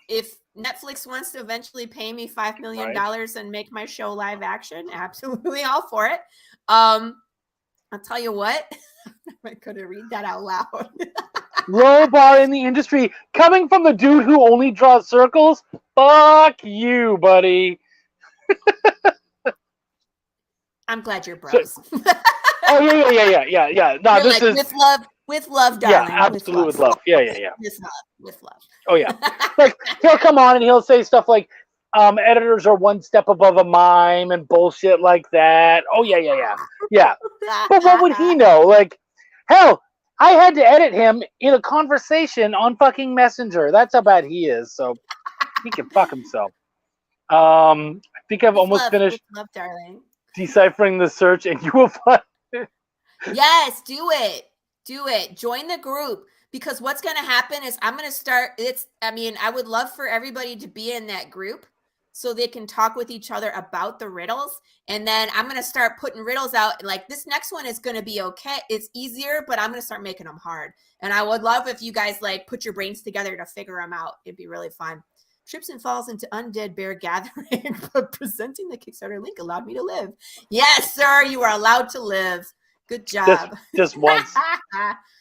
If Netflix wants to eventually pay me $5 million and make my show live action, absolutely all for it. I'll tell you what, I couldn't read that out loud. Low bar in the industry, coming from the dude who only draws circles. Fuck you, buddy. I'm glad you're bros. Oh yeah. No, you're this like, is with love, darling. Yeah, absolutely with love. Yeah. With love. Oh yeah. Like he'll come on and he'll say stuff like, editors are one step above a mime and bullshit like that. Oh yeah. But what would he know? Like, hell, I had to edit him in a conversation on fucking Messenger. That's how bad he is. So he can fuck himself. I think I've almost finished deciphering the search, and you will find it. Yes, do it. Join the group, because what's going to happen is I'm going to start. I would love for everybody to be in that group so they can talk with each other about the riddles. And then I'm going to start putting riddles out. Like this next one is going to be okay. It's easier, but I'm going to start making them hard. And I would love if you guys like put your brains together to figure them out. It'd be really fun. Trips and falls into undead bear gathering, but presenting the Kickstarter link allowed me to live. Yes, sir. You are allowed to live. Good job. Just once.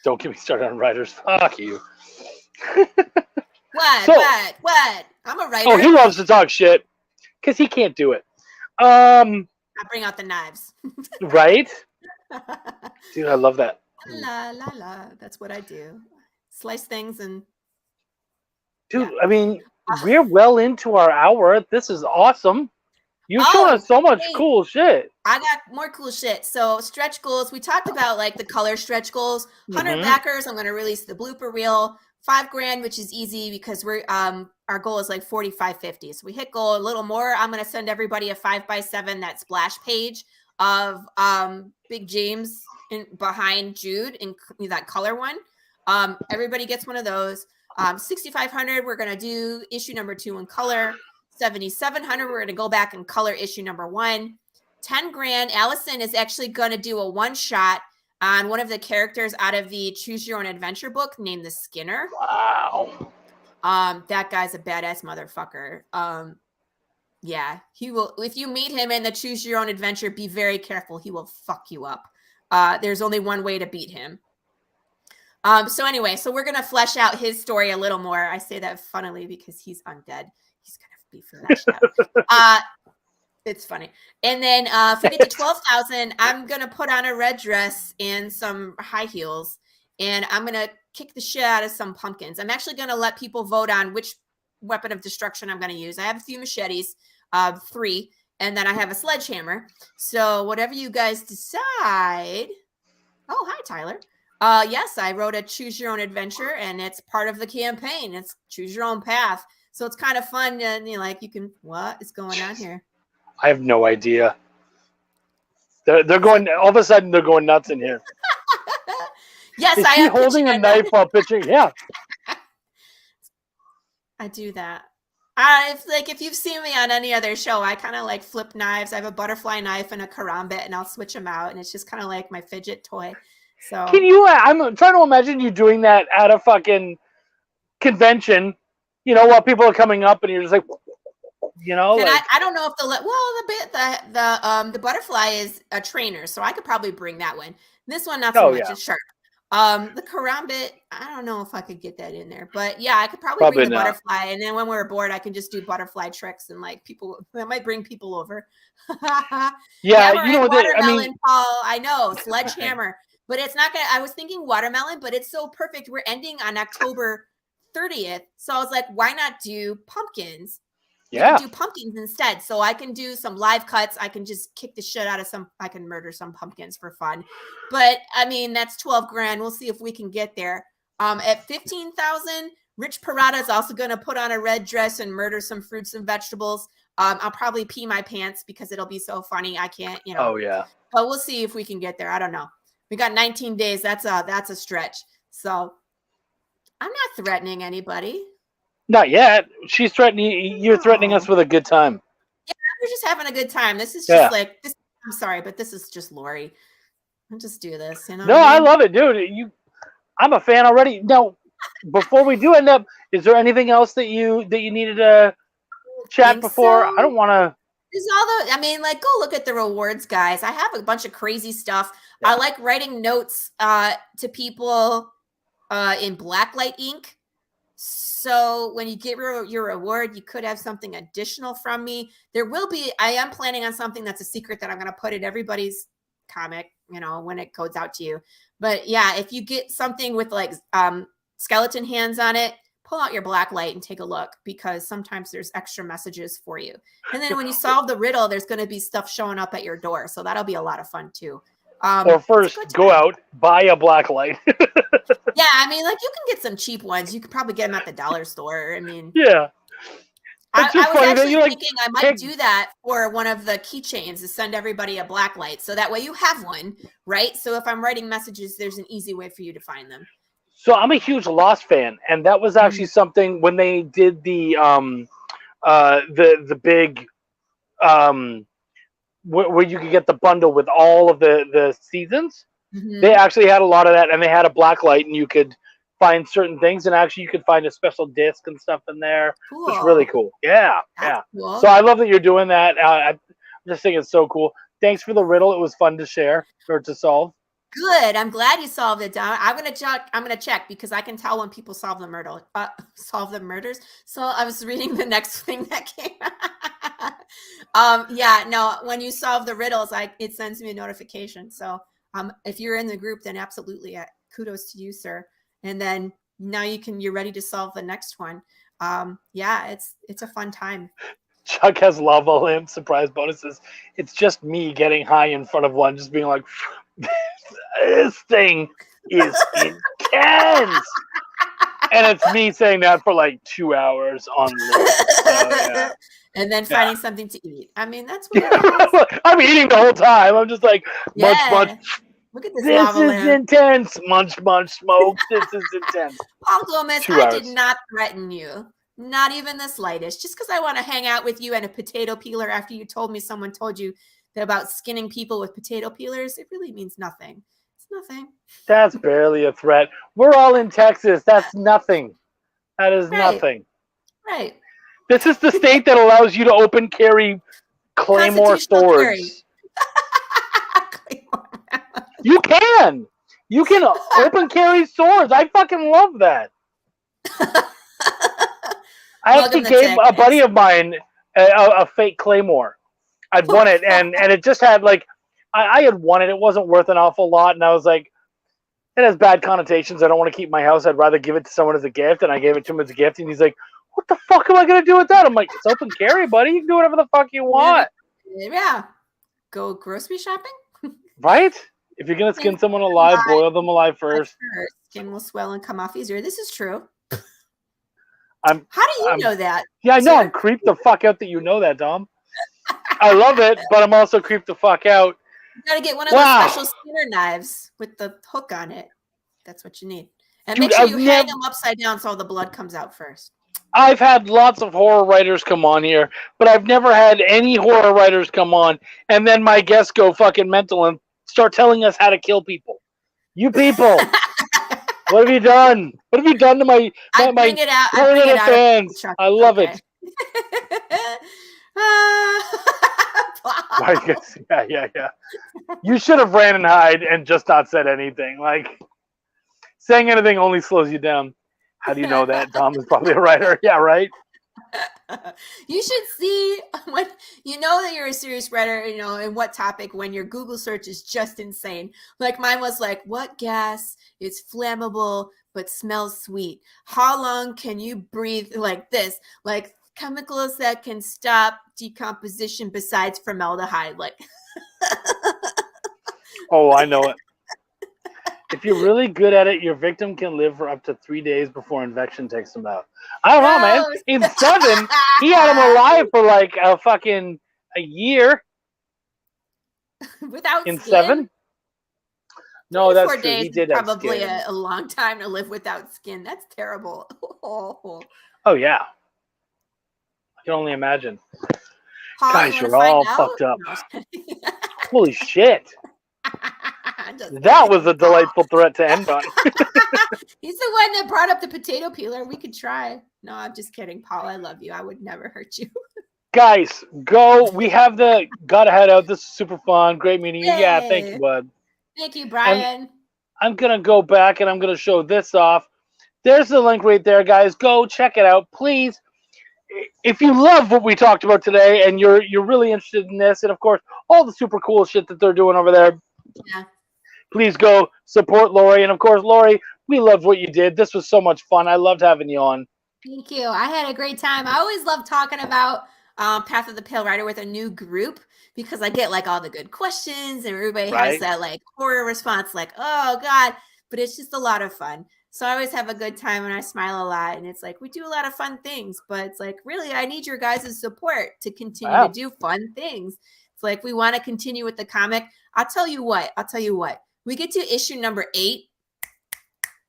Don't get me started on writers. Fuck you. What? I'm a writer. Oh, he loves to talk shit because he can't do it. I bring out the knives. Right? Dude, I love that. La. That's what I do. Slice things and. Dude, yeah. I mean, we're well into our hour. This is awesome. You've shown us so much cool shit. I got more cool shit. So stretch goals. We talked about like the color stretch goals. 100 backers. I'm going to release the blooper reel. $5,000, which is easy because we're our goal is like 45.50. So we hit goal a little more. I'm going to send everybody a 5x7 that splash page of Big James behind Jude in that color one. Everybody gets one of those. 6,500. We're going to do issue number 2 in color. 7,700. We're going to go back and color issue number 1. $10,000. Allison is actually going to do a one shot on one of the characters out of the Choose Your Own Adventure book named the Skinner. Wow. That guy's a badass motherfucker. Yeah, he will. If you meet him in the Choose Your Own Adventure, be very careful. He will fuck you up. There's only one way to beat him. So anyway, so we're going to flesh out his story a little more. I say that funnily because he's undead. He's going to be fleshed out. It's funny. And then if we get to 12,000, I'm going to put on a red dress and some high heels. And I'm going to kick the shit out of some pumpkins. I'm actually going to let people vote on which weapon of destruction I'm going to use. I have a few machetes, 3, and then I have a sledgehammer. So whatever you guys decide. Oh, hi, Tyler. Yes, I wrote a Choose Your Own Adventure, and it's part of the campaign. It's Choose Your Own Path. So it's kind of fun. And you can, what is going on here? I have no idea. They're going, all of a sudden, they're going nuts in here. Yes, Is he holding a knife while pitching? Yeah. I do that. If you've seen me on any other show, I kind of like flip knives. I have a butterfly knife and a karambit, and I'll switch them out, and it's just kind of like my fidget toy. So Can you? I'm trying to imagine you doing that at a fucking convention, while people are coming up, and you're just like, I don't know if the butterfly is a trainer, so I could probably bring that one. This one not so much. Yeah. It's sharp. The karambit, I don't know if I could get that in there, but yeah, I could probably bring the butterfly, and then when we're bored, I can just do butterfly tricks, and like that might bring people over. Watermelon, Paul. I know, sledgehammer, but it's not gonna. I was thinking watermelon, but it's so perfect. We're ending on October 30th, so I was like, why not do pumpkins? Yeah, do pumpkins instead. So I can do some live cuts. I can just kick the shit out of I can murder some pumpkins for fun. But I mean, that's 12 grand. We'll see if we can get there. At 15,000, Rich Parada is also going to put on a red dress and murder some fruits and vegetables. I'll probably pee my pants because it'll be so funny. I can't, Oh yeah. But we'll see if we can get there. I don't know. We got 19 days. That's a stretch. So I'm not threatening anybody. Not yet. She's threatening. You're threatening us with a good time. Yeah, we're just having a good time. This is just like this. I'm sorry, but this is just Laurie. I'll just do this. No, I love it, dude. I'm a fan already. Now, before we do end up, is there anything else that you needed to chat before? So. I don't want to. There's go look at the rewards, guys. I have a bunch of crazy stuff. I like writing notes to people in blacklight ink. So when you get your reward, you could have something additional from me. I am planning on something that's a secret that I'm going to put in everybody's comic, when it goes out to you. But yeah, if you get something with like skeleton hands on it, pull out your black light and take a look, because sometimes there's extra messages for you. And then when you solve the riddle, there's going to be stuff showing up at your door. So that'll be a lot of fun too. Or first, go out, buy a black light. Yeah, I mean, you can get some cheap ones. You could probably get them at the dollar store. I mean, yeah. I was actually thinking I might do that for one of the keychains to send everybody a black light. So that way you have one, right? So if I'm writing messages, there's an easy way for you to find them. So I'm a huge Lost fan, and that was actually something when they did the big where you could get the bundle with all of the seasons. Mm-hmm. They actually had a lot of that, and they had a black light, and you could find certain things, and actually you could find a special disc and stuff in there. Cool. It's really cool. Yeah. Cool. So I love that you're doing that. I'm just think it's so cool. Thanks for the riddle. It was fun to share or to solve. Good. I'm glad you solved it, Don. I'm gonna check because I can tell when people solve the murders. So I was reading the next thing that came. When you solve the riddles, it sends me a notification. So if you're in the group, then absolutely, kudos to you, sir. And then now you're ready to solve the next one. It's a fun time. Chuck has lava lamp surprise bonuses. It's just me getting high in front of one, just being like, this thing is intense. And it's me saying that for like 2 hours on loop. So, and then finding something to eat. I mean, that's what it is. I'm eating the whole time. I'm just like, munch. Look at this. This is intense. Munch, smoke. This is intense. Paul Gomez, I did not threaten you. Not even the slightest. Just because I want to hang out with you and a potato peeler after you told me someone told you that about skinning people with potato peelers, it really means nothing. It's nothing. That's barely a threat. We're all in Texas. That's nothing. That is nothing. Right. This is the state that allows you to open carry Claymore swords. You can open carry swords. I fucking love that. I actually gave a buddy of mine a fake Claymore. I'd won it, and it just had I had won it. It wasn't worth an awful lot, and I was like, it has bad connotations. I don't want to keep in my house. I'd rather give it to someone as a gift, and I gave it to him as a gift, and he's like, what the fuck am I going to do with that? I'm like, it's open carry, buddy. You can do whatever the fuck you want. Yeah. Go grocery shopping? Right? If you're going to skin someone alive, boil them alive first. Skin will swell and come off easier. This is true. How do you know that? Yeah, I know. I'm creeped the fuck out that you know that, Dom. I love it, but I'm also creeped the fuck out. You got to get one of those special skinner knives with the hook on it. That's what you need. And make sure you hang them upside down so all the blood comes out first. I've had lots of horror writers come on here, but I've never had any horror writers come on and then my guests go fucking mental and start telling us how to kill people. You people, what have you done? What have you done to my I bring it out. I bring it out. fans? I love it. I guess, yeah. You should have ran and hide and just not said anything. Like, saying anything only slows you down. How do you know that? Tom is probably a writer. Yeah, right? You should see when you know that you're a serious writer, you know, and what topic when your Google search is just insane. Like mine was like, what gas is flammable but smells sweet? How long can you breathe like this? Like chemicals that can stop decomposition besides formaldehyde. Like, oh, I know it. If you're really good at it, your victim can live for up to 3 days before infection takes them out. I don't know, man. In 7, he had him alive for like a year. Without in skin? 7? No, that's 4 true. days He did is have probably skin. a long time to live without skin. That's terrible. Oh, yeah. I can only imagine. Paul, Guys, you you're wanna all find out? fucked up. No, I was kidding. Holy shit. Just That kidding. was a delightful threat to end on. He's the one that brought up the potato peeler. We could try. No, I'm just kidding, Paul. I love you. I would never hurt you. Guys, go. We have gotta head out. This is super fun. Great meeting you. Yeah, thank you, Yay. bud. Thank you, Brian. I'm going to go back and I'm going to show this off. There's the link right there, guys. Go check it out, please. If you love what we talked about today and you're really interested in this, and of course, all the super cool shit that they're doing over there, Yeah. please go support Laurie. And of course, Laurie, we loved what you did. This was so much fun. I loved having you on. Thank you. I had a great time. I always love talking about Path of the Pale Rider with a new group because I get like all the good questions and everybody Right. has that like horror response, like, oh God, but it's just a lot of fun. So I always have a good time and I smile a lot. And it's like, we do a lot of fun things, but it's like, really, I need your guys' support to continue Wow. to do fun things. It's like, we want to continue with the comic. I'll tell you what, we get to issue number 8.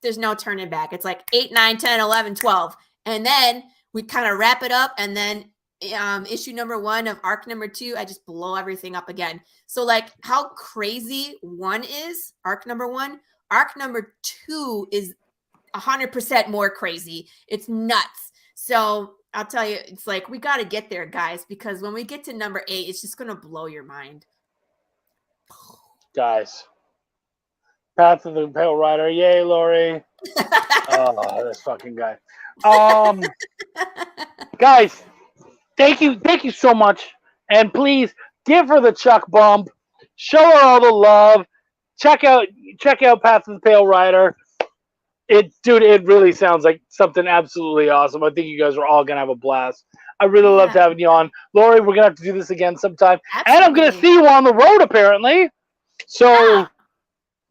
There's no turning back. It's like 8, 9, 10, 11, 12. And then we kind of wrap it up. And then issue number 1 of arc number 2, I just blow everything up again. So like how crazy 1 is, arc number 1, arc number 2 is 100% more crazy. It's nuts. So I'll tell you, it's like, we got to get there, guys, because when we get to number 8, it's just going to blow your mind. Guys. Path of the Pale Rider. Yay, Laurie. Oh, this fucking guy. Guys, thank you so much. And please give her the Chuck bump. Show her all the love. Check out Path of the Pale Rider. It really sounds like something absolutely awesome. I think you guys are all gonna have a blast. I really loved having you on. Laurie, we're gonna have to do this again sometime. Absolutely. And I'm gonna see you on the road apparently. So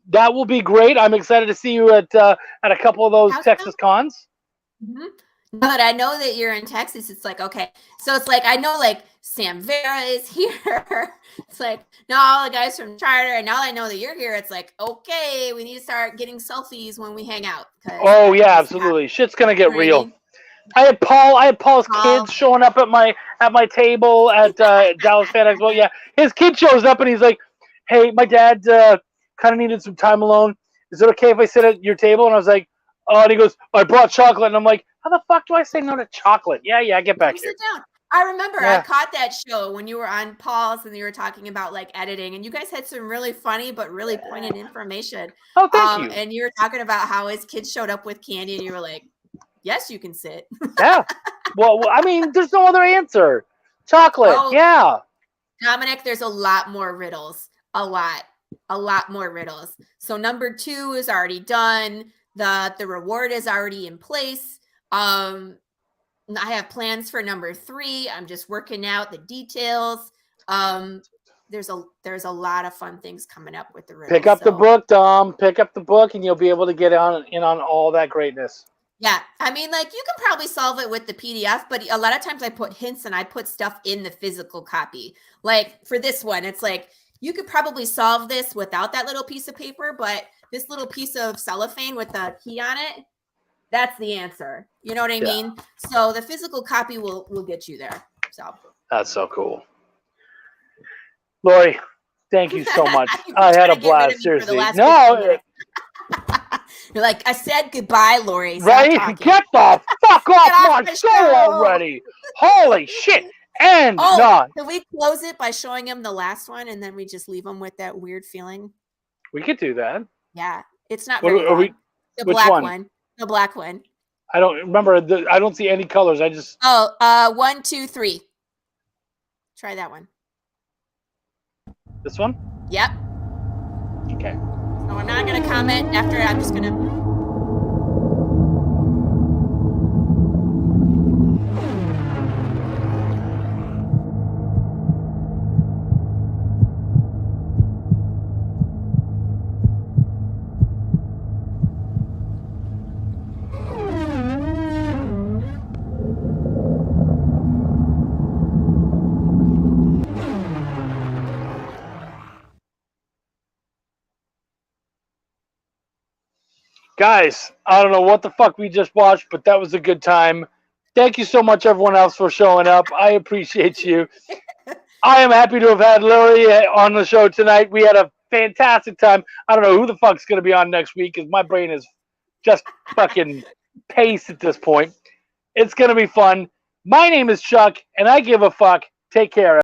that will be great. I'm excited to see you at a couple of those Texas cons. Mm-hmm. But I know that you're in Texas. It's like, okay. So it's like, I know like Sam Vera is here. It's like, now all the guys from Charter. And now I know that you're here. It's like, okay, we need to start getting selfies when we hang out. Oh, yeah, absolutely. Shit's going to get real. I had Paul's kids showing up at my table at Dallas Fan Expo. Yeah, his kid shows up and he's like, hey, my dad kind of needed some time alone. Is it okay if I sit at your table? And I was like, oh, and he goes, I brought chocolate. And I'm like, how the fuck do I say no to chocolate? Yeah, get back here. Sit down. I remember I caught that show when you were on Paul's and you were talking about like editing, and you guys had some really funny but really poignant information. Oh, thank you. And you were talking about how his kids showed up with candy, and you were like, yes, you can sit. Yeah. Well, I mean, there's no other answer. Chocolate. Oh, yeah. Dominic, there's a lot more riddles. A lot more riddles. So number 2 is already done. The reward is already in place. I have plans for number 3. I'm just working out the details. There's a lot of fun things coming up with the riddles. Pick up the book, Dom. Pick up the book, and you'll be able to get in on all that greatness. Yeah, I mean, like you can probably solve it with the PDF, but a lot of times I put hints and I put stuff in the physical copy. Like for this one, it's like you could probably solve this without that little piece of paper, but this little piece of cellophane with the key on it, That's the answer. You know what I mean? So the physical copy will get you there. So that's so cool. Laurie, thank you so much. I had a blast. Seriously. No. You're like, I said goodbye, Laurie. Right? Get the fuck off my show already. Holy shit. And can we close it by showing him the last one and then we just leave him with that weird feeling? We could do that. Yeah. It's not very long. The black one. The black one. I don't remember. I don't see any colors. I just. 1, 2, 3. Try that one. This one? Yep. Okay. So I'm not going to comment after. I'm just going to. Guys, I don't know what the fuck we just watched, but that was a good time. Thank you so much, everyone else, for showing up. I appreciate you. I am happy to have had Laurie on the show tonight. We had a fantastic time. I don't know who the fuck's going to be on next week because my brain is just fucking paced at this point. It's going to be fun. My name is Chuck, and I give a fuck. Take care.